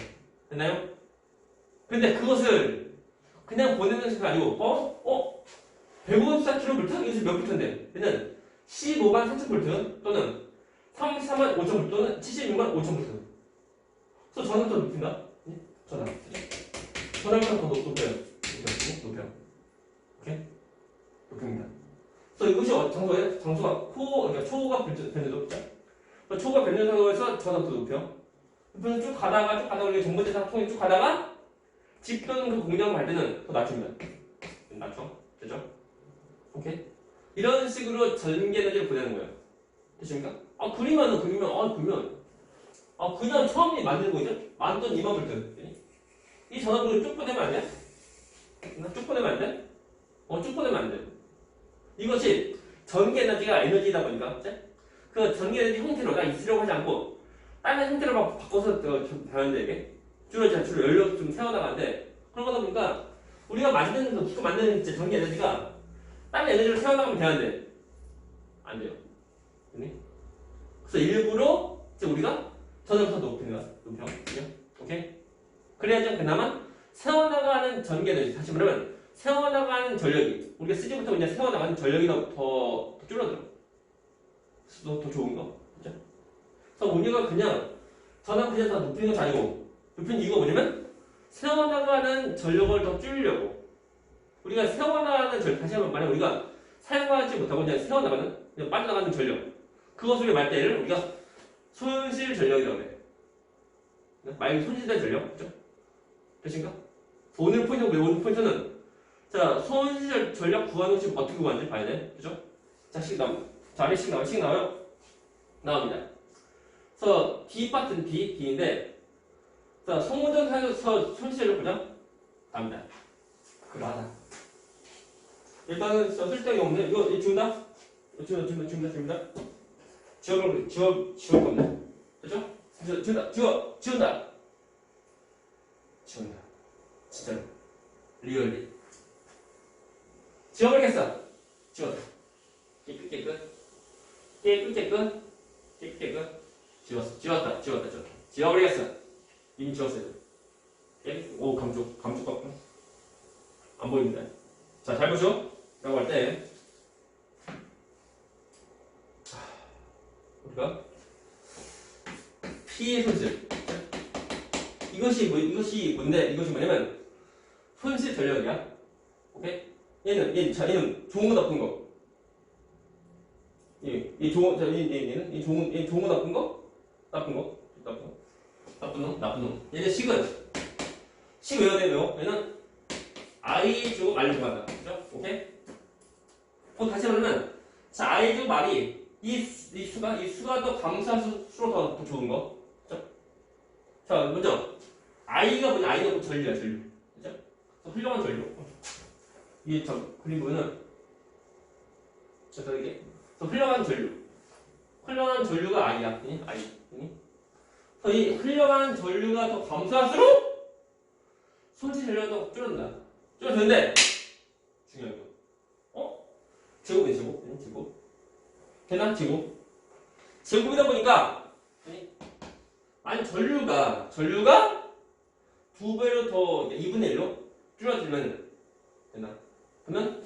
됐나요? 근데 그것을 그냥 보내는 식이 아니고, 154kV? 이것이 몇 볼트인데? 얘는 15만 3천 볼트 또는 33만 5천 볼트 또는 76만 5천 볼트. 그래서 전압 더 높인다? 전압보다 더 높여요. 오케이? 높입니다. 그래서 이것이 장소가 그러니까 초가 변전도 초가 변전도에서 전압도 높여. 그래서 쭉 가다가 우리가 전문대상 통해 쭉 가다가 집 또는 그 공장을 갈 때는 더 낮춥니다. 낮춰. 되죠? 오케이? 이런 식으로 전기 에너지를 보내는 거예요. 되십니까? 그리면 그냥 처음에 만드는 거죠? 만든 2만 볼트. 이 전압으로 쭉 보내면 안 돼? 쭉 보내면 안 돼? 쭉 보내면 안 돼. 이것이 전기 에너지가 에너지다 보니까, 그 전기 에너지 형태로 있으려고 하지 않고, 다른 형태로 막 바꿔서 변하는데, 이게. 주로 연료 좀 세워나가는데, 그런 거다 보니까, 우리가 기껏 만드는 전기 에너지가 다른 에너지를 세워나가면 되는데, 안 돼요. 그래서 일부러, 우리가 전압부터 높여. 오케이? 그래야지 그나마 세워나가는 전기 에너지, 다시 말하면, 세워나가는 전력이 우리가 쓰지 못하고 이제 세워나가는 전력이 더 줄어들어. 더 좋은 거, 그죠? 그래서 우리가 그냥 전압 그냥 다 높이는 것이 아니고 높이는 이유가 뭐냐면 세워나가는 전력을 더 줄이려고. 우리가 세워나가는 전력, 다시 한번 말해 우리가 사용하지 못하고 그냥 빠져나가는 전력, 그것을 말 때를 우리가 손실 전력이라고 해. 말 손실된 전력, 그죠? 되신가? 오늘 포인트는 자, 손실 전력 구하는 식 어떻게 구하는지 봐야 돼. 그죠? 자, 식 나와요? 나옵니다. 그래서 D 파트는 D인데, 자, 송전사에서 손실 전력 보자. 나옵니다. 그러하다. 일단은 쓸데기 없네. 이거 지운다? 지운다. 지울 거 없네. 그죠? 지운다. 지운다. 진짜로. 리얼리. 지워버리겠어. 지웠다. 깨끗. 지웠다. 지워버리겠어. 이미 지웠어요. 오, 감쪽 같고. 안 보입니다. 자, 잘 보죠? 라고 할 때, 우리가 P의 손실. 이것이 뭔데? 이것이 뭐냐면, 손실 전력이야. 오케이? 얘는 좋은 거 나쁜 거. 얘는 좋은 거 나쁜 거? 나쁜 놈. 얘는 식 외워야 돼요. 얘는 I 주고 말로 정한다. 그죠? 오케이? 다시 말하면, 자, I 주고 말이, 이 수가 더 감소한 수로 더 좋은 거. 그죠? 자, 먼저, I가 뭐냐? I는 전류야, 전류. 그죠? 훌륭한 전류. 이게 그림 보면은, 이게, 훌륭한 전류. 훌륭한 전류가 I야. I. 이 훌륭한 전류가 더 감소할수록 손실 전류가 더 줄어든다. 줄어드는데 중요한 거. 제곱이네, 제곱. 되나? 제곱이다 보니까 아니 전류가 2배로 더 2분의 1로 줄어들면 되나? 그러면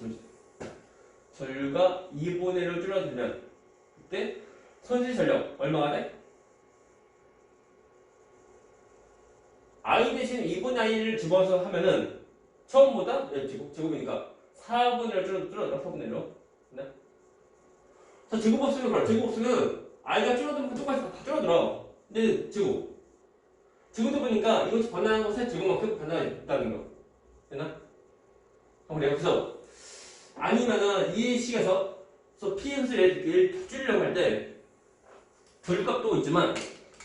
전류가 2분의 1로 줄어들면 그때 손실 전력 얼마가 돼? I 대신 2분의 I를 집어서 하면은 처음보다 제곱이니까 4분의 1로 줄어들어. 4분의 1로. 네? 자, 제곱 없으면 I가 줄어들면 똑같이 다 줄어들어. 근데 제곱도 보니까 이것이 변하는 것에 제곱만큼 변화있다는 거. 되나? 그래서 아니면은 이 식에서 P 함수를 줄이려고 할 때 결값도 있지만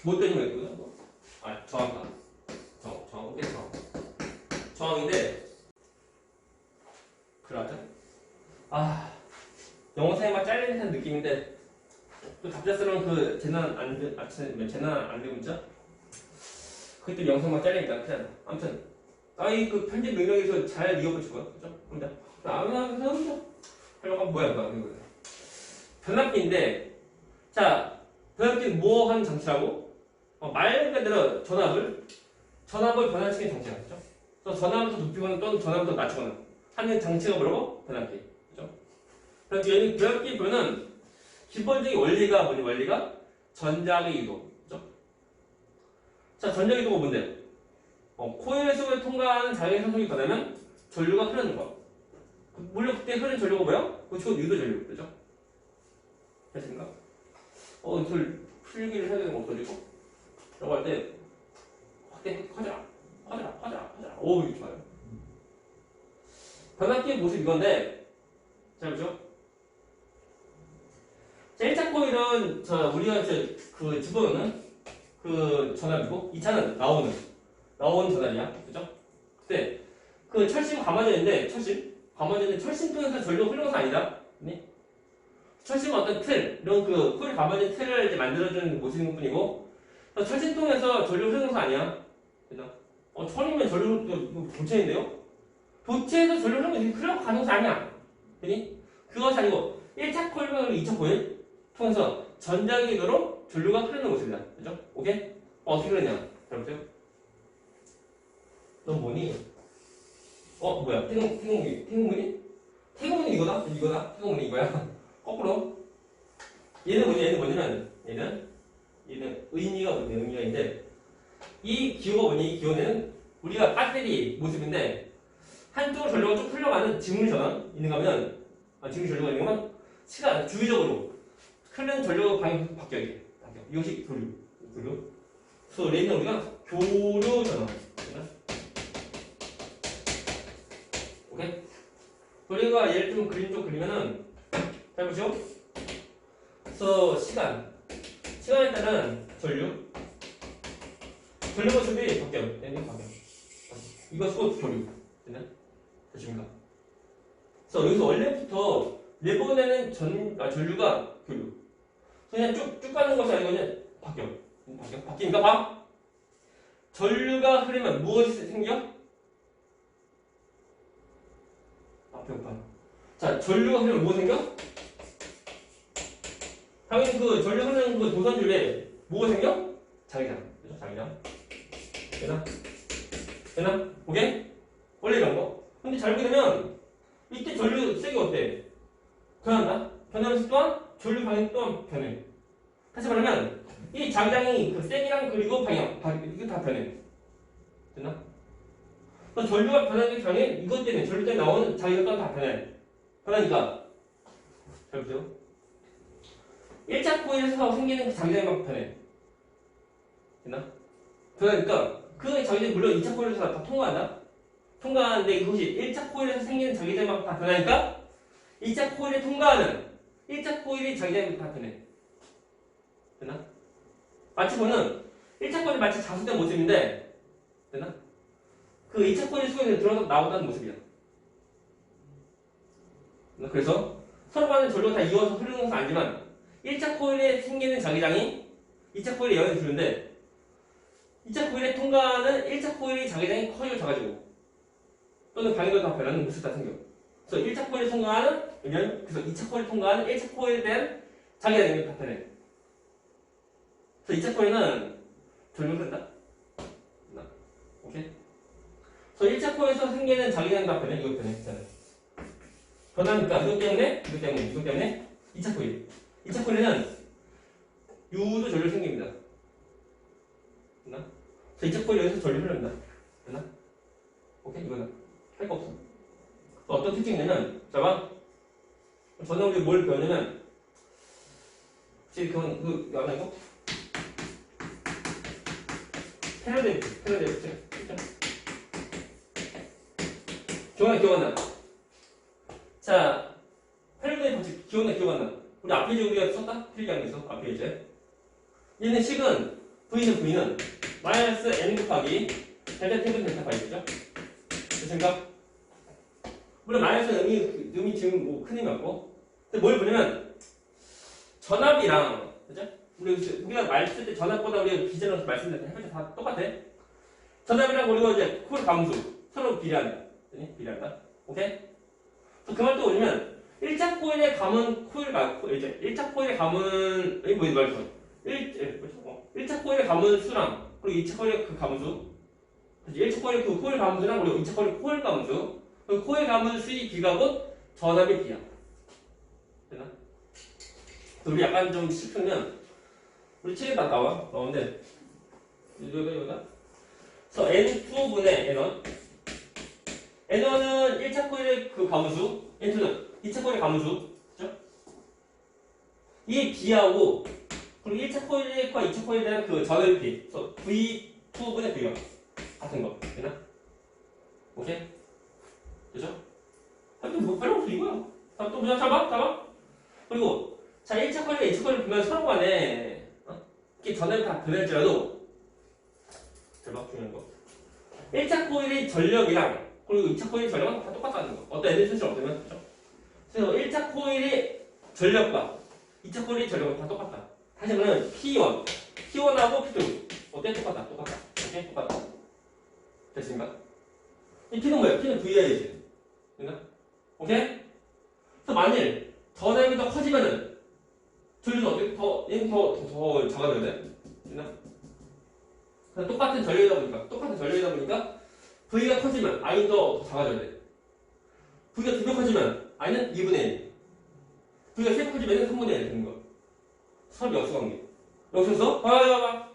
뭐 때문에 있거든? 저항인데 그러자. 영상에 막 잘리는 듯한 느낌인데 또 갑작스러운 그 재난 안돼 문자 그때 영상 막 잘리니까 그냥 아무튼 그 편집 능력에서 잘 이어붙일 거야. 그죠? 그럼 하려고 뭐야 변압기인데 자 변압기는 뭐 하는 장치라고? 말 그대로 전압을 변환시키는 장치야. 그죠? 그래서 전압을 더 높이거나 또는 전압을 더 낮추거나 하는 장치가 뭐라고? 변압기. 그죠? 변압기 보면은 기본적인 원리가 뭐니? 원리가 전자의 이동. 그죠? 자, 전자의 이동은 뭔데? 코일 속에 통과하는 자유의 상속이 변하면 전류가 흐르는 거. 물론 그때 흐르는 전류가 뭐야? 그거 유도 전류. 그죠? 됐습니까? 이걸 풀기를 해야 되는 거 없어지고. 라고 할 때, 확대, 커져라. 오, 이거 좋아요. 변압기의 모습 이건데, 잘 보죠? 자, 1차 코일은, 우리가 이제 집어넣는 전압이고, 2차는 나오는 전압이야. 그죠? 그때, 철심 감아져 있는데, 철심 통해서 전류가 흐르는 것은 아니다. 네? 철심은 어떤 틀, 이런 코일 감아진 틀을 이제 만들어주는 모습인 뿐이고, 철심 통해서 전류 흐르는 것은 아니야. 그죠? 철이면 전류, 도체인데요? 도체에서 전류 흐를 가능성이 아니야. 그니? 그것이 아니고, 1차 코일과 2차 코일 통해서 전자기도로 전류가 흐르는 모습이다. 그죠? 오케이? 어떻게 그러냐? 잘 보세요. 너 뭐니? 뭐야? 태국문이? 태국문이 이거다? 태국문이 이거야? 거꾸로. 얘는 뭐냐면, 얘는 의미가 있는데, 이 기호가 뭐니? 이 기호는 우리가 배터리 모습인데, 한쪽으로 전류가 쭉 흘러가는 직물 전원 있는가 하면, 직물 전류가 있는가 하면, 시간, 주기적으로 흐르는 전류가 방향이 바뀌어. 이것이 교류. 그래서 레이는 우리가 교류 전원. 오케이? 우리가 얘를 좀 그리면은, 잘 보시죠? 그래서 시간에 따른 전류 모습이 바뀌어요. 이것도 교류. 되십니까? 그래서 여기서 원래부터 내보내는 전류가 교류. 그냥 쭉 가는 것이 아니고 그냥 바뀌어. 바뀌니까 봐. 전류가 흐르면 무엇이 생겨? 배고파. 자, 전류가 흐르면 무엇이 생겨? 당연히 그 전류 흐르는 그 도선줄에 뭐가 생겨? 자기장. 그죠? 자기장. 되나? 되나? 오케이? 원래 이런 거. 근데 잘 보게 되면 이때 전류 세기 어때? 변한다? 변하면서 또한 전류 방향 또한 변해. 다시 말하면 이 자기장이 그 세기랑 그리고 방향 이게 다 변해. 됐나? 그 전류가 변하는 경우에 이것 때문에 전류 때문에 나오는 자기가 또한 다 변해. 변하니까 잘 보세요. 1차 코일에서 생기는 그 자기장이 막 변해. 됐나? 변하니까 그 자기장이 물론 2차 코일에서 다 통과한다? 통과하는데 그것이 1차 코일에서 생기는 자기장이 막 다 변하니까 2차 코일에 통과하는 1차 코일이 자기장이 다 변해. 됐나? 마치 보는 1차 코일이 마치 자수된 모습인데 됐나? 그 2차 코일 속에 들어가서 나온다는 모습이야. 그래서 서로 간의 전류가 다 이어서 흐르는 것은 아니지만 1차 코일에 생기는 자기장이 2차 코일에 영향을 주는데 2차 코일에 통과하는 1차 코일의 자기장이 커져가지고 또는 방향도 다 변하는 모습이 다 생겨. 그래서 1차 코일에 통과하는 그래서 2차 코일에 통과하는 1차 코일에 대한 자기장이 다 변해. 그래서 2차 코일은 전류를 뺀다. 오케이? 그래서 1차 코일에서 생기는 자기장이 다 변해. 이거 변해. 변하니까 이것 때문에 2차 코일. 2차 코일에는 U도 전류 생깁니다. 됐나? 그래서 2차 코일 여기서 전류 흐릅니다. 됐나? 오케이? 이거는 할 거 없어. 어떤 특징이 있냐면, 자 봐. 전에 우리 뭘 배웠냐면, 지금 이거 알아 이거? 패러데이 기억 안 나? 자, 패러데이 법칙 기억 안 나? 우리 앞에 이제 우리가 썼다? 필기하면서 앞에 이제 얘는 식은 V는 마이너스 N 곱하기 델타 T분 델타 파이겠죠? 됐습니까? 물론 마이너스는 의미 지금 뭐 큰 의미 없고 근데 뭘 보냐면 전압이랑 그죠? 우리가 말 쓸 때 전압보다 우리가 기존에서 말씀드렸던 해보자 다 똑같아. 전압이랑 그리고 이제 쿨 감수 서로 비례한다. 비례한다. 오케이? 그 말 또 뭐냐면 1차 코일에 감은 이제 1차 코일에 감은 여기 뭐 말이죠? 1차 코일에 감은 수랑 그리고 2차 코일에 그 감수 1차 코일에 그 코일 감수랑 그리고 2차 코일에 코일 감수 그 코일 감은 수의 비가 곧 전압의 비야. 되나? 우리 약간 좀 싶으면 우리 책에 다 나오는데 여기다 그래서 N2분의 N1은 1차 코일의 그 감수 N2는 2차 코일의 감수 그죠? 이 B하고 그리고 1차 코일과 2차 코일에 대한 그 전압의 비 그래서 V2분의 V가 같은 거 되나? 오케이? 그죠? 하여튼 뭐 별로 없어 이거야. 또 그냥 잡아. 그리고 자 1차 코일과 2차 코일을 보면 서로 간에 이게 전압이 다 변할지라도 대박 중요한 거 1차 코일의 전력이랑 그리고 2차 코일의 전력은 다 똑같다는 거. 어떤 에너지 순서 없으면 그죠? 그래서 1차 코일의 전력과 2차 코일의 전력은 다 똑같다. 다시 말하면 P1, P1하고 P2 어때? 똑같다. 오케이? 똑같다. 됐습니까? 이 P는 뭐야? P는 VI지. 됐나? 오케이? 그래서 만일 전압이 더 커지면은 전류는 어떻게 얘는 더 작아져야 돼. 됐나? 그래서 똑같은 전력이다 보니까 V가 커지면 I도 더 작아져야 돼. V가 2배 커지면 I는 2분의 1. V가 3배 커지면 3분의 1 되는 거. 서로 역수관계. 여기서 봐봐.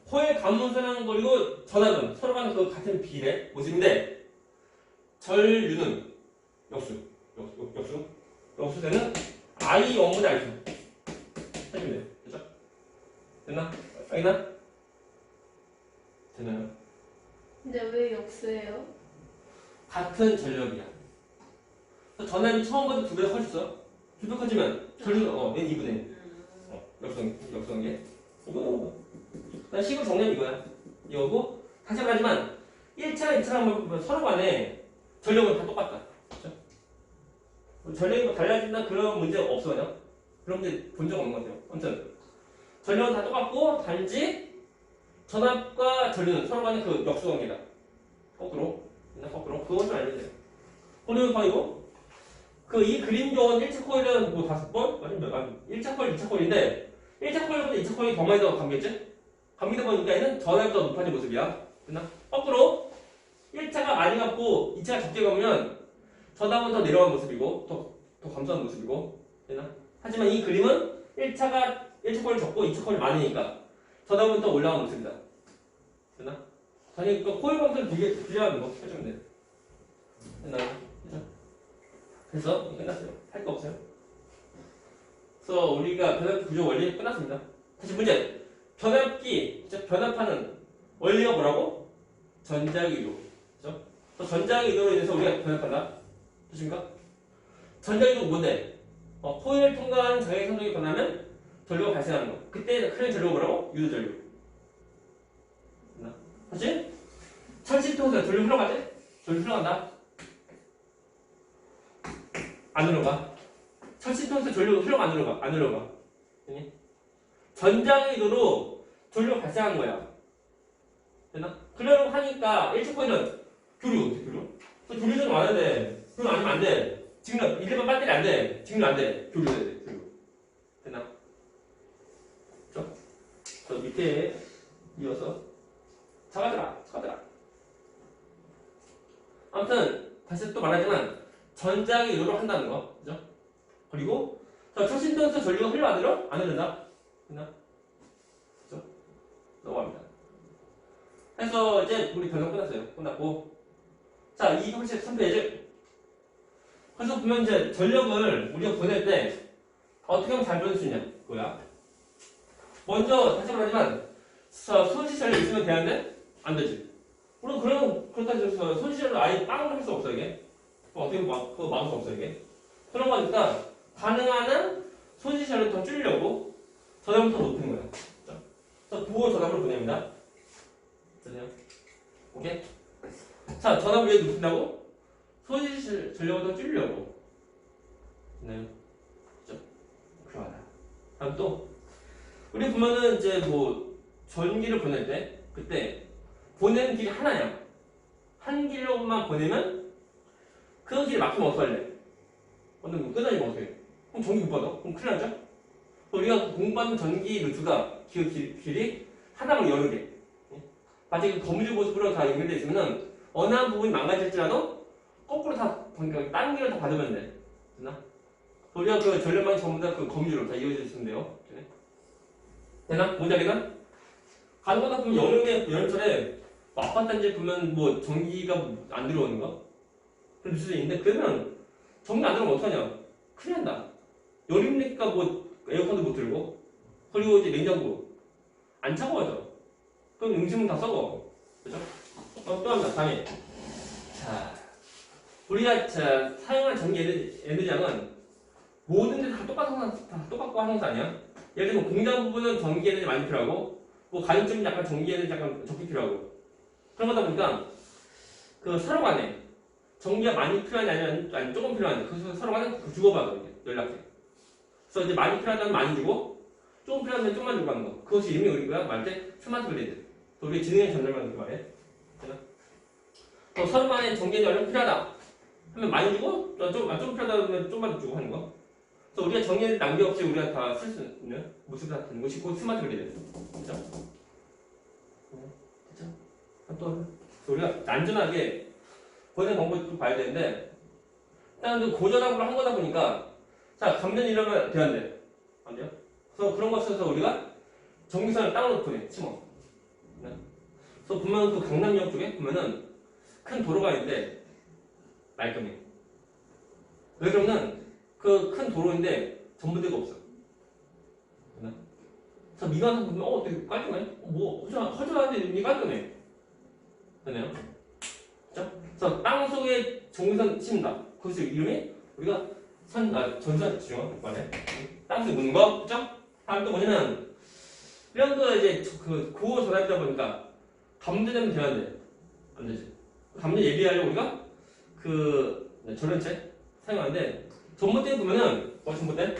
코일 감문선하는 거리고 전압은 서로 간에 그 같은 비례 모습인데 전류는 역수되는 I1분의 I2 해주면 돼요. 됐죠? 됐나? 알겠나? 되나요? 근데 왜 역수예요? 같은 전력이야. 전압이 처음보다 2배 커졌어. 2배 커지면 전류는 얘는 2분의 1. 역수관계. 이거 난 식으로 정리하면 이거야. 이거고 다시 말하지만 1차랑 2차랑 보면 서로 간에 전력은 다 똑같다. 그렇죠? 전력이 뭐 달라진다 그런 문제 없어요. 그런 문제 본 적 없는 것 같아요. 아무튼 전력은 다 똑같고 단지 전압과 전류는 서로 간의 그 역수 관계다. 거꾸로. 거꾸로. 그건 좀 알면 돼요. 그리고 방이고, 이 그림 좋은 1차 코일은 뭐 5번? 아니면 1차 코일, 2차 코일인데, 1차 코일보다 2차 코일이 더 많이 더 감겠지? 감기다 보니까 얘는 전압이 더 높아진 모습이야. 됐나? 거꾸로, 1차가 많이 감고 2차가 적게 감으면 전압은 더 내려간 모습이고, 더 감소한 모습이고, 됐나? 하지만 이 그림은 1차 코일 적고 2차 코일 많으니까 전압은 더 올라간 모습이다. 됐나? 그러니까 코일 감소를 비교하는 거 해주면 돼. 됐나? 그죠? 그래서 끝났어요. 할 거 없어요. 그래서 우리가 변압기 구조 원리 끝났습니다. 다시 문제. 변압기, 변압하는 원리가 뭐라고? 전자기로. 그죠? 전자기로로 인해서 우리가 변압한다. 됐습니까? 전자기로 뭔데? 코일을 통과하는 장애 성적이 변하면 전류가 발생하는 거. 그때 크레인 전류가 뭐라고? 유도전류. 다시? 철실통에서 전류 흘러가지? 전류 흘러간다. 안 흘러가. 철실통에서 전류가 흘러가 안 흘러가? 안 흘러가. 전자기로로 전류가 발생한 거야. 됐나? 그러려고 하니까 1차 코일은 교류. 교류는 많은데 교류 아니면 안 돼. 지금 일반 배터리 안 돼. 지금 안 돼. 교류 해야 돼. 교류. 됐나? 그죠? 저 밑에 이어서 잡아들아. 아무튼 다시 또 말하지만 전자기 유도를 한다는 거. 그죠? 그리고 철신통에서 전류가 흘러 안 흘러? 안 흐른다. 됐나? 그죠? 넘어갑니다. 그래서 이제 우리 변형 끝났어요. 끝났고. 자, 233페이지. 그래서 보면 이제 전력을 우리가 보낼 때 어떻게 하면 잘 보낼 수 있냐? 뭐야? 먼저 다시 말하지만 손실 전력 있으면 되는데 안 되지. 물론 그렇다 해서 손실 전력 아예 빵을 할 수 없어 이게. 어떻게 그거 막을 수 없어 이게. 그런 거니까 가능한 한 손실 전력을 더 줄이려고 전압을 더 높이는 거야. 그래서 부호 전압을 보냅니다. 됐나요? 오케이? 자, 전압을 왜 높인다고? 손실 전력을 더 줄이려고. 됐나요? 그죠? 그러하다. 다음 또 우리 보면은 이제 뭐 전기를 보낼 때 그때 보내는 길이 하나야. 한 길로만 보내면 그 길이 막히면 어떡할래? 오늘 뭐 끊어지면 어떡해? 그럼 전기 못 받아? 그럼 큰일 나죠? 우리가 공부하는 전기 루트가 길이 하나만 여러 개. 마치 그 거미줄 모습으로 다 연결되어 있으면은 어느 한 부분이 망가질지라도 거꾸로 다 다른 길을 다 받으면 돼. 됐나? 우리가 그 전력망이 전부 다 그 거미줄로 다 이어져 있으면 돼요. 되나? 뭔지 알겠나? 가능하다 보면 여름철에 뭐 아파트 단지에 보면 뭐 전기가 안 들어오는 거? 그런 뉴스도 있는데 그러면 전기 안 들어오면 어떡하냐? 큰일 난다. 여름이니까 뭐 에어컨도 못 틀고 그리고 이제 냉장고 안 차가워져. 그럼 음식물 다 썩어. 그죠? 또 합니다. 다음에. 자, 우리가 사용한 전기 에너지량은 모든 데 다 똑같고 하는 것은 아니야. 예를 들면 공장 부분은 전기 에너지 많이 필요하고 뭐 가정집은 약간 전기 에너지 약간 적게 필요하고 그런 거다 보니까 그 서로 간에 전기가 많이 필요하냐 아니면 조금 필요하냐 그래서 서로 간에 주고받아 연락해. 그래서 이제 많이 필요하다면 많이 주고 조금 필요하면 조금만 주고 하는 거. 그것이 이름이 우리가 말할 때 스마트 그리드. 우리 지능의 전달만 그렇게 말해. 되나? 서로 간에 전기 에너지 얼마 필요하다 하면 많이 주고 좀 필요하다 하면 좀만 주고 하는 거. 그래서 우리가 전기 에너지 낭비 없이 우리가 다 쓸 수 있는 모습이 다 되는 것이 곧 스마트 그리드. 그죠? 그죠? 또 우리가 안전하게 보내는 방법을 좀 봐야 되는데 일단 고전압으로 한 거다 보니까 자 감전이 이러면 돼안돼? 안 돼요? 그래서 그런 거 써서 우리가 전기선을 땅으로 보내 심어. 그래서 보면 그 강남역 쪽에 보면은 큰 도로가 있는데 말끔해. 왜 그러면 그 큰 도로인데 전봇대가 없어. 그래서 미관에서 보면 되게 깔끔해. 뭐 허전한데 이미 깔끔해. 되나요? 그죠? 그래서 땅 속에 전기선 심는다. 그것이 이름이 우리가 전선 지정 말해. 땅 속에 묻는 거, 그죠? 다음 또 뭐냐면 이런 거 이제 그 고호 전압이다 보니까 감전되면 돼야 돼. 안 되지. 감전 예비하려고 우리가 그 전원체 사용하는데 전봇대 보면은 전봇대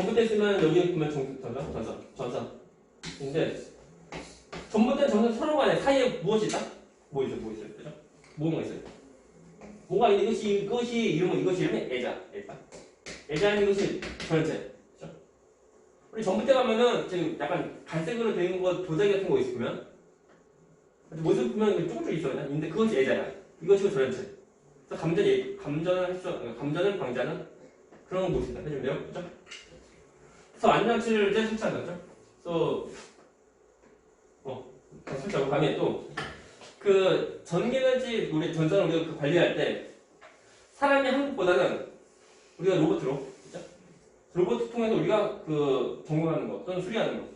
전봇대 쓰면 여기 보면 전선인데 전봇대 전선 서로 간에 사이에 무엇이 있다? 뭐 있어요? 그죠? 뭐가 있어요? 뭐가 있는 이것이 이름이 애자인 것이 전체. 그죠? 우리 전봇대 가면은 지금 약간 갈색으로 되어 있는 거 도자기 같은 거 있으면 모습 보면 조금씩 있어요. 근데 그것이 애자야. 이것이 전체. 그래서 감전을 방지하는 그런 곳이다. 해주면 돼요. 그죠? 그래서 안전장치를 이제 설치한다. 그죠? 설치하고 다음에 또 그 전기에너지 우리 전선을 우리가 그 관리할 때 사람이 한 것보다는 우리가 로봇으로 그죠? 로봇 통해서 우리가 그 점검하는 거 또는 수리하는 거.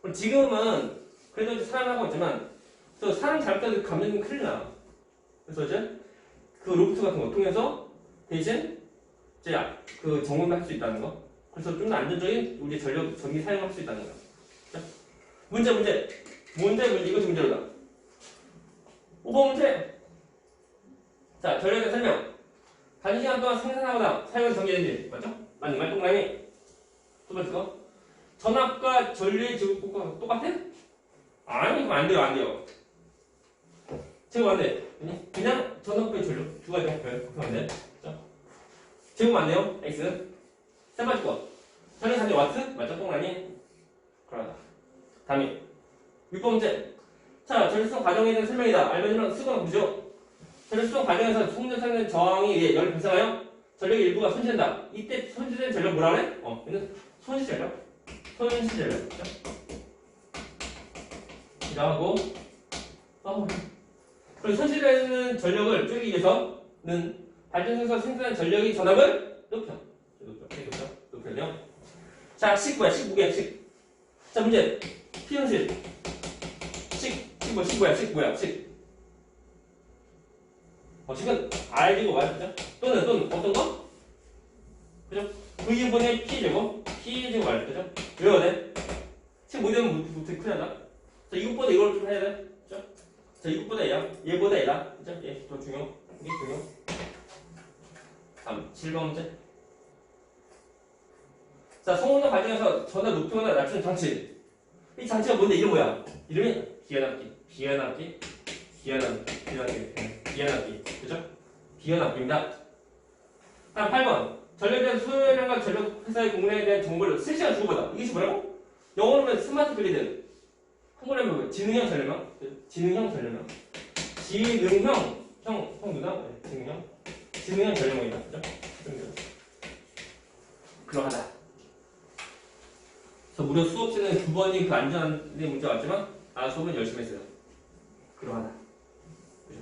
그럼 지금은 그래도 이제 사람 하고 있지만 또 사람 잘못하면 감정이 큰일 나. 그래서 이제 그 로봇 같은 거 통해서 대신 이제 그 점검을 할 수 있다는 거. 그래서 좀 더 안전적인 우리 전기 사용할 수 있다는 거. 그죠? 문제 이것이 문제로다. 5번 문제. 자, 전력의 설명. 단시간 동안 생산하거나 사용한 전기에너지 맞죠? 맞는 말 동그라미. 두 번째 거. 전압과 전류의 제곱폭과 똑같아? 아니, 그럼 안 돼요. 제곱 안 돼. 그냥 전압과 전류 두 가지 합해요. 그럼 안 돼. 제곱 안 돼요. X. 세 번째 거. 전력 단위 와트 맞죠? 동그라미. 그러다. 다음에 6번 문제. 자, 전류 수송 과정에 대한 설명이다. 알면은 쓰거나 보죠. 전류 수송 과정에서 송전선의 저항에 의해 열이 발생하여 전력의 일부가 손실된다. 이때 손실된 전력 뭐라 그래? 얘는 손실전력. 이라고 그리고 손실되는 전력을 줄이기 위해서는 발전소에서 생산한 전력의 전압을 높여요. 자, 식 뭐야? 식 뭐야? 자, 문제. 피현실. 식 뭐야? 식은 R이고 맞죠? 또는 어떤 거? 그죠? V분의 P제곱 맞죠? 그죠? 외워야 돼? 식 못 외우면 되게 큰일 나다. 자, 이것보다 이걸 좀 해야 돼. 그죠? 자, 이것보다 얘보다 얘다. 그죠? 얘 더 중요. 이게 중요. 다음 7번 문제. 자, 송운동 과정에서 전압 높이거나 낮추는 장치. 이 장치가 뭔데? 이름 뭐야? 이름이 비연압기. 그죠? 비연압기입니다. 다음 8번. 전력에 대한 소요량과 전력 회사의 공략에 대한 정보를 실시간 주고받아. 이것이 뭐라고? 영어로 하면 스마트 그리드. 한국어로 하면 지능형 전력망. 지능형 전력망이다. 그죠? 그러하다. 그래서 무려 수업시는 2번이 그 안전한 문제가 왔지만 수업은 열심히 했어요. 그러하다. 그죠?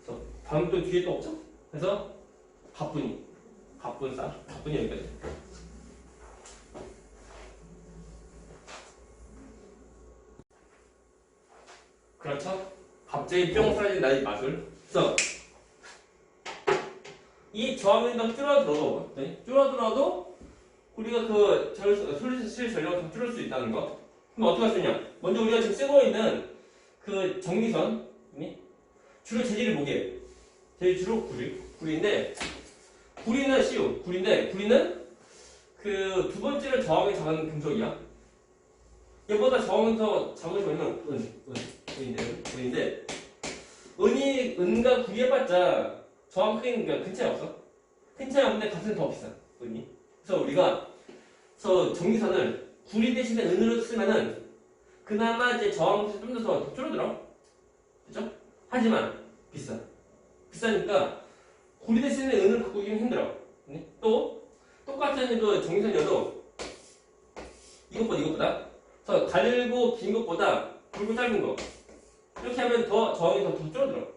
그래서 다음 또 뒤에 또 없죠? 그래서 가뿐히 여기까지. 그렇죠? 갑자기 뿅 사라진 나의 마술. 그래서 이 저항이 더 줄어들어도 우리가 그 솔루션 전력을 더 줄일 수 있다는 거. 그럼 어떻게 할 수 있냐? 먼저 우리가 지금 쓰고 있는 그 전기선 주로 재질이 뭐게요? 주로 구리인데 구리는 CU. 구리는 그 두 번째를 저항에 작은 금속이야. 얘보다 저항이 더 작은 거는 은인데 은과 구리 해봤자 저항 큰 차이 없어. 큰 차이 없는데 값은 더 비싸. 은이. 그래서 우리가 전기선을 구리 대신에 은으로 쓰면은 그나마 이제 저항값이 좀 더 줄어들어. 그죠? 하지만 비싸니까 구리 대신에 은을 갖고 있기는 힘들어. 또 똑같은 그 전기선이어도 이것보다 더 갈고 긴 것보다 굵고 짧은 거 이렇게 하면 더 저항이 더 줄어들어.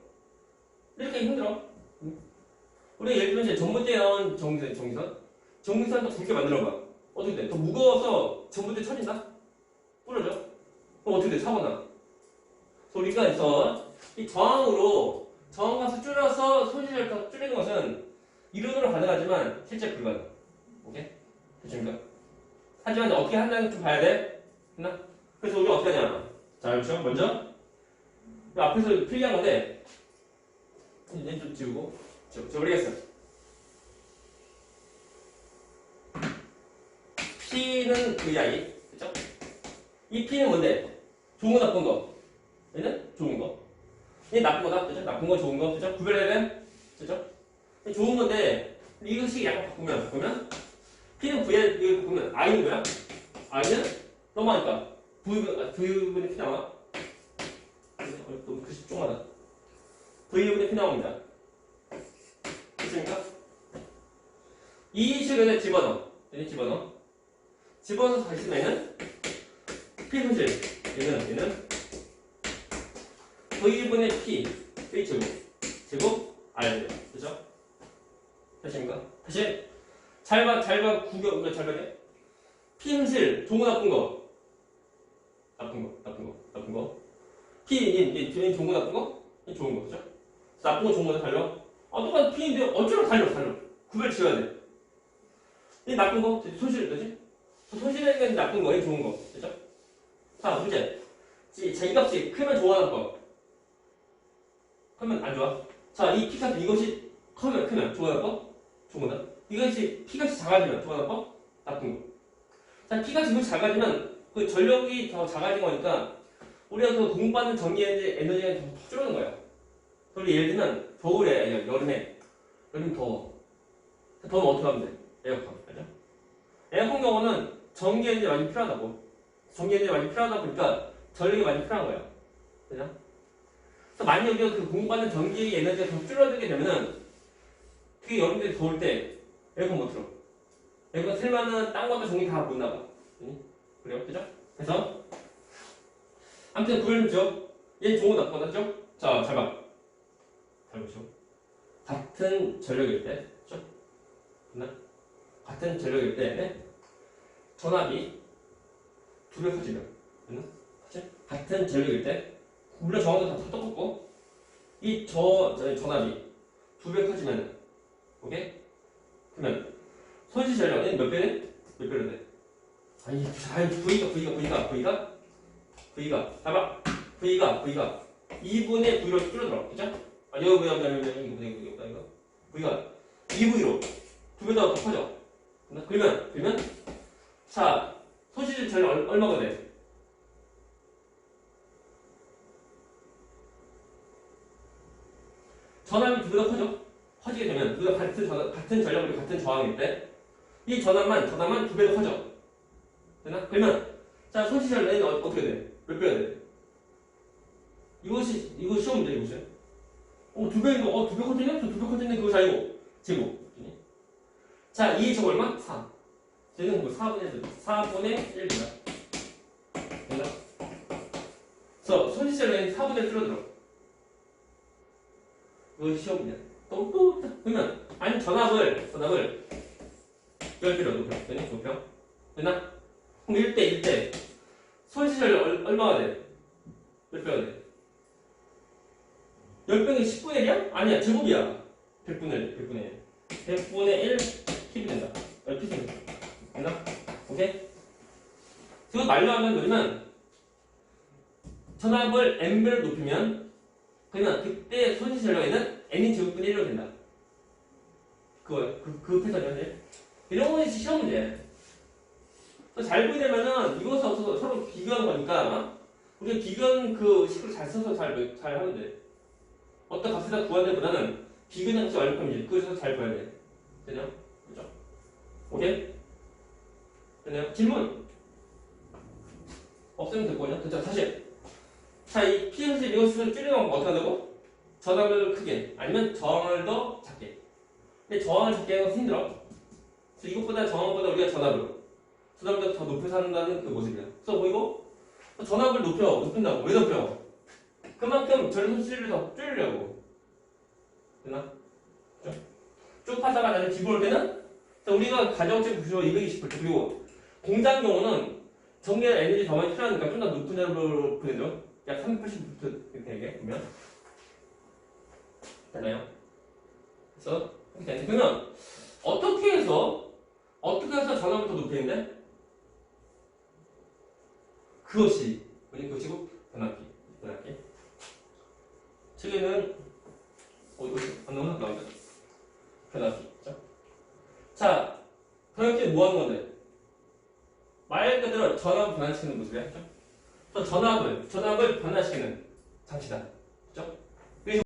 이렇게 힘들어. 우리가 예를 들면 이제 전봇대에 나온 전기선 더 굵게 만들어봐. 어떻게 돼? 더 무거워서 전봇대 쳐진다? 부러져? 그럼 어떻게 돼? 사고나. 그래서 우리가 해서 이 저항값을 줄여서 손실을 줄이는 것은 이론으로 가능하지만 실제 불가능. 오케이? 됐습니까? 하지만 어떻게 한다는 좀 봐야 돼? 됐나? 그래서 우리가 어떻게 하냐? 자, 그렇죠? 먼저 앞에서 필기한 건데 이제 좀 지우고 지워버리겠어. P는 VI. 그쵸? 이 P는 뭔데? 좋은 거, 나쁜 거. 얘는 좋은 거. 얘 나쁜 거다. 그죠? 나쁜 거, 좋은 거. 그죠? 구별해야 돼. 그죠? 좋은 건데, 이것이 약간 바꾸면, P는 VI, 이거 바꾸면, I는 뭐야? I는 넘어가니까. V분의 P 나와. 너무 글씨 쫑하다. V분의 P 나옵니다. 됐습니까? 이 식을 집어넣어. 집어넣어서 다시 쓰면은, P 손실. 얘는 V분의 P, 제곱, R. 그죠? 됐습니까? 다시. 잘 봐, 구경, 잘 봐야 P 손실, 좋은 거, 나쁜 거. P, 좋은 거, 나쁜 거? 좋은 거, 그죠? 나쁜 거, 좋은 거 달려. 똑같은 P인데 어쩌면 달려. 구별 지어야 돼. 이 나쁜 거, 손실, 그지? 손실이라는 게 나쁜 거, 이 좋은 거, 그죠? 자, 문제. 자, 이 값이 크면 좋아하는 거. 크면 안 좋아. 자, 이 P 값, 이것이 크면 좋아하는 거? 좋은 거다. 이것이 P 값이 작아지면 좋아하는 거? 나쁜 거. 자, P 값이 이것이 작아지면 그 전력이 더 작아진 거니까 우리가 그 공급받는 전기 에너지가 더 줄어드는 거야. 그리고 예를 들면 겨울에, 여름에 더워. 더우면 어떻게 하면 돼? 에어컨. 그죠? 에어컨 경우는 전기 에너지 많이 필요하다고. 전기 에너지 많이 필요하다 보니까 전력이 많이 필요한 거야. 그죠? 그래서 만약 우리가 그 공급받는 전기 에너지가 더 줄어들게 되면은 그게 여름에 더울 때 에어컨 못 틀어. 에어컨 틀면은 딴 것도 전기 다 못 나가. 그래요? 그죠? 그래서 아무튼 구별 좀 줘. 얘는 좋은 거 나쁜 거 같죠? 자, 잘 봐. 잘 보시오. 같은 전력일 때, 그죠? 같은 전력일 때 전압이 두 배 커지면, 그치? 같은 전력일 때, 물론 정확도 다 똑같고, 이 전압이 두 배 커지면, 오케이? 그러면 손실 전력은 몇 배네? 몇 배로 돼? V가 봐봐. V가 2분의 V로 줄어들어. 그죠? 이거 V가 2V로 두 배 더 커져. 그러면 자, 손실 전력 얼마가 돼? 전압이 두 배 더 커지게 되면 우리가 같은 전력으로 같은 저항일 때 이 전압만 두 배 더 커져. 되나? 그러면 자, 손실 전력은 어떻게 돼? 몇 배가 돼? 이거 시험 문제 이거지. 두 배인가? 두 배 커지네? 두 배 커지네? 그거 자이고 제곱. 자, 이 저거 얼마? 4. 쟤는 뭐 4분의 1이야. 됐나? 그래서 손실 전력이 4분의 1 줄어들어. 이거 시험 문제. 또 그러면 아니 전압을 10배로 높여. 됐나? 그럼 1대 손실 전력 얼마가 돼? 몇 배가 돼? 10배는 10분의 1이야? 아니야, 제곱이야. 100분의 1 킵이 된다. 10피 된다. 됐나? 오케이? 그거 말로하면 뭐냐면 전압을 n배로 높이면 그러면 그때 손실 전력에는 n이 제곱분의 1로 된다. 그거예요. 그 패턴이야. 이런 건 시험 문제. 잘 보이려면은 이것을 없어서 서로 비교하는 거니까 우리가 비교한 그 식을 잘 써서 잘 하면 돼. 어떤 값에다 구하는 데보다는 비교한 값이 얼마큼인지 그것을 잘 봐야 돼. 되냐? 그죠? 오케이? 되네요? 질문? 없으면 됐거든요? 됐죠? 다시. 자, 이 P-현실 이것을 줄이는 건 어떻게 한다고? 전압을 크게 아니면 저항을 더 작게. 근데 저항을 작게 하는 것은 힘들어. 그래서 이것보다 저항보다 우리가 전압을 더 높여서 한다는 그 모습이야. 그래서 보이고 전압을 높인다고. 왜 높여? 그만큼 전력 손실을 더 줄이려고. 되나? 쭉 하다가 나중에 집어올 때는 우리가 가정적 구조 220V 그리고 공장 경우는 전기 에너지 더 많이 필요하니까 좀 더 높은 전압으로 보내죠. 약 380V 이렇게 되게 보면 되나요? 그래서 이렇게 되는데 그러면 어떻게 해서 전압을 더 높이는데? 그것이 그것이고 변압기. 책에는 이거 안 나온다. 변압기. 자, 변압기 뭐 하는 건데? 말 그대로 전압을 변화시키는 모습이야. 그죠? 또 전압을 변화시키는 장치다.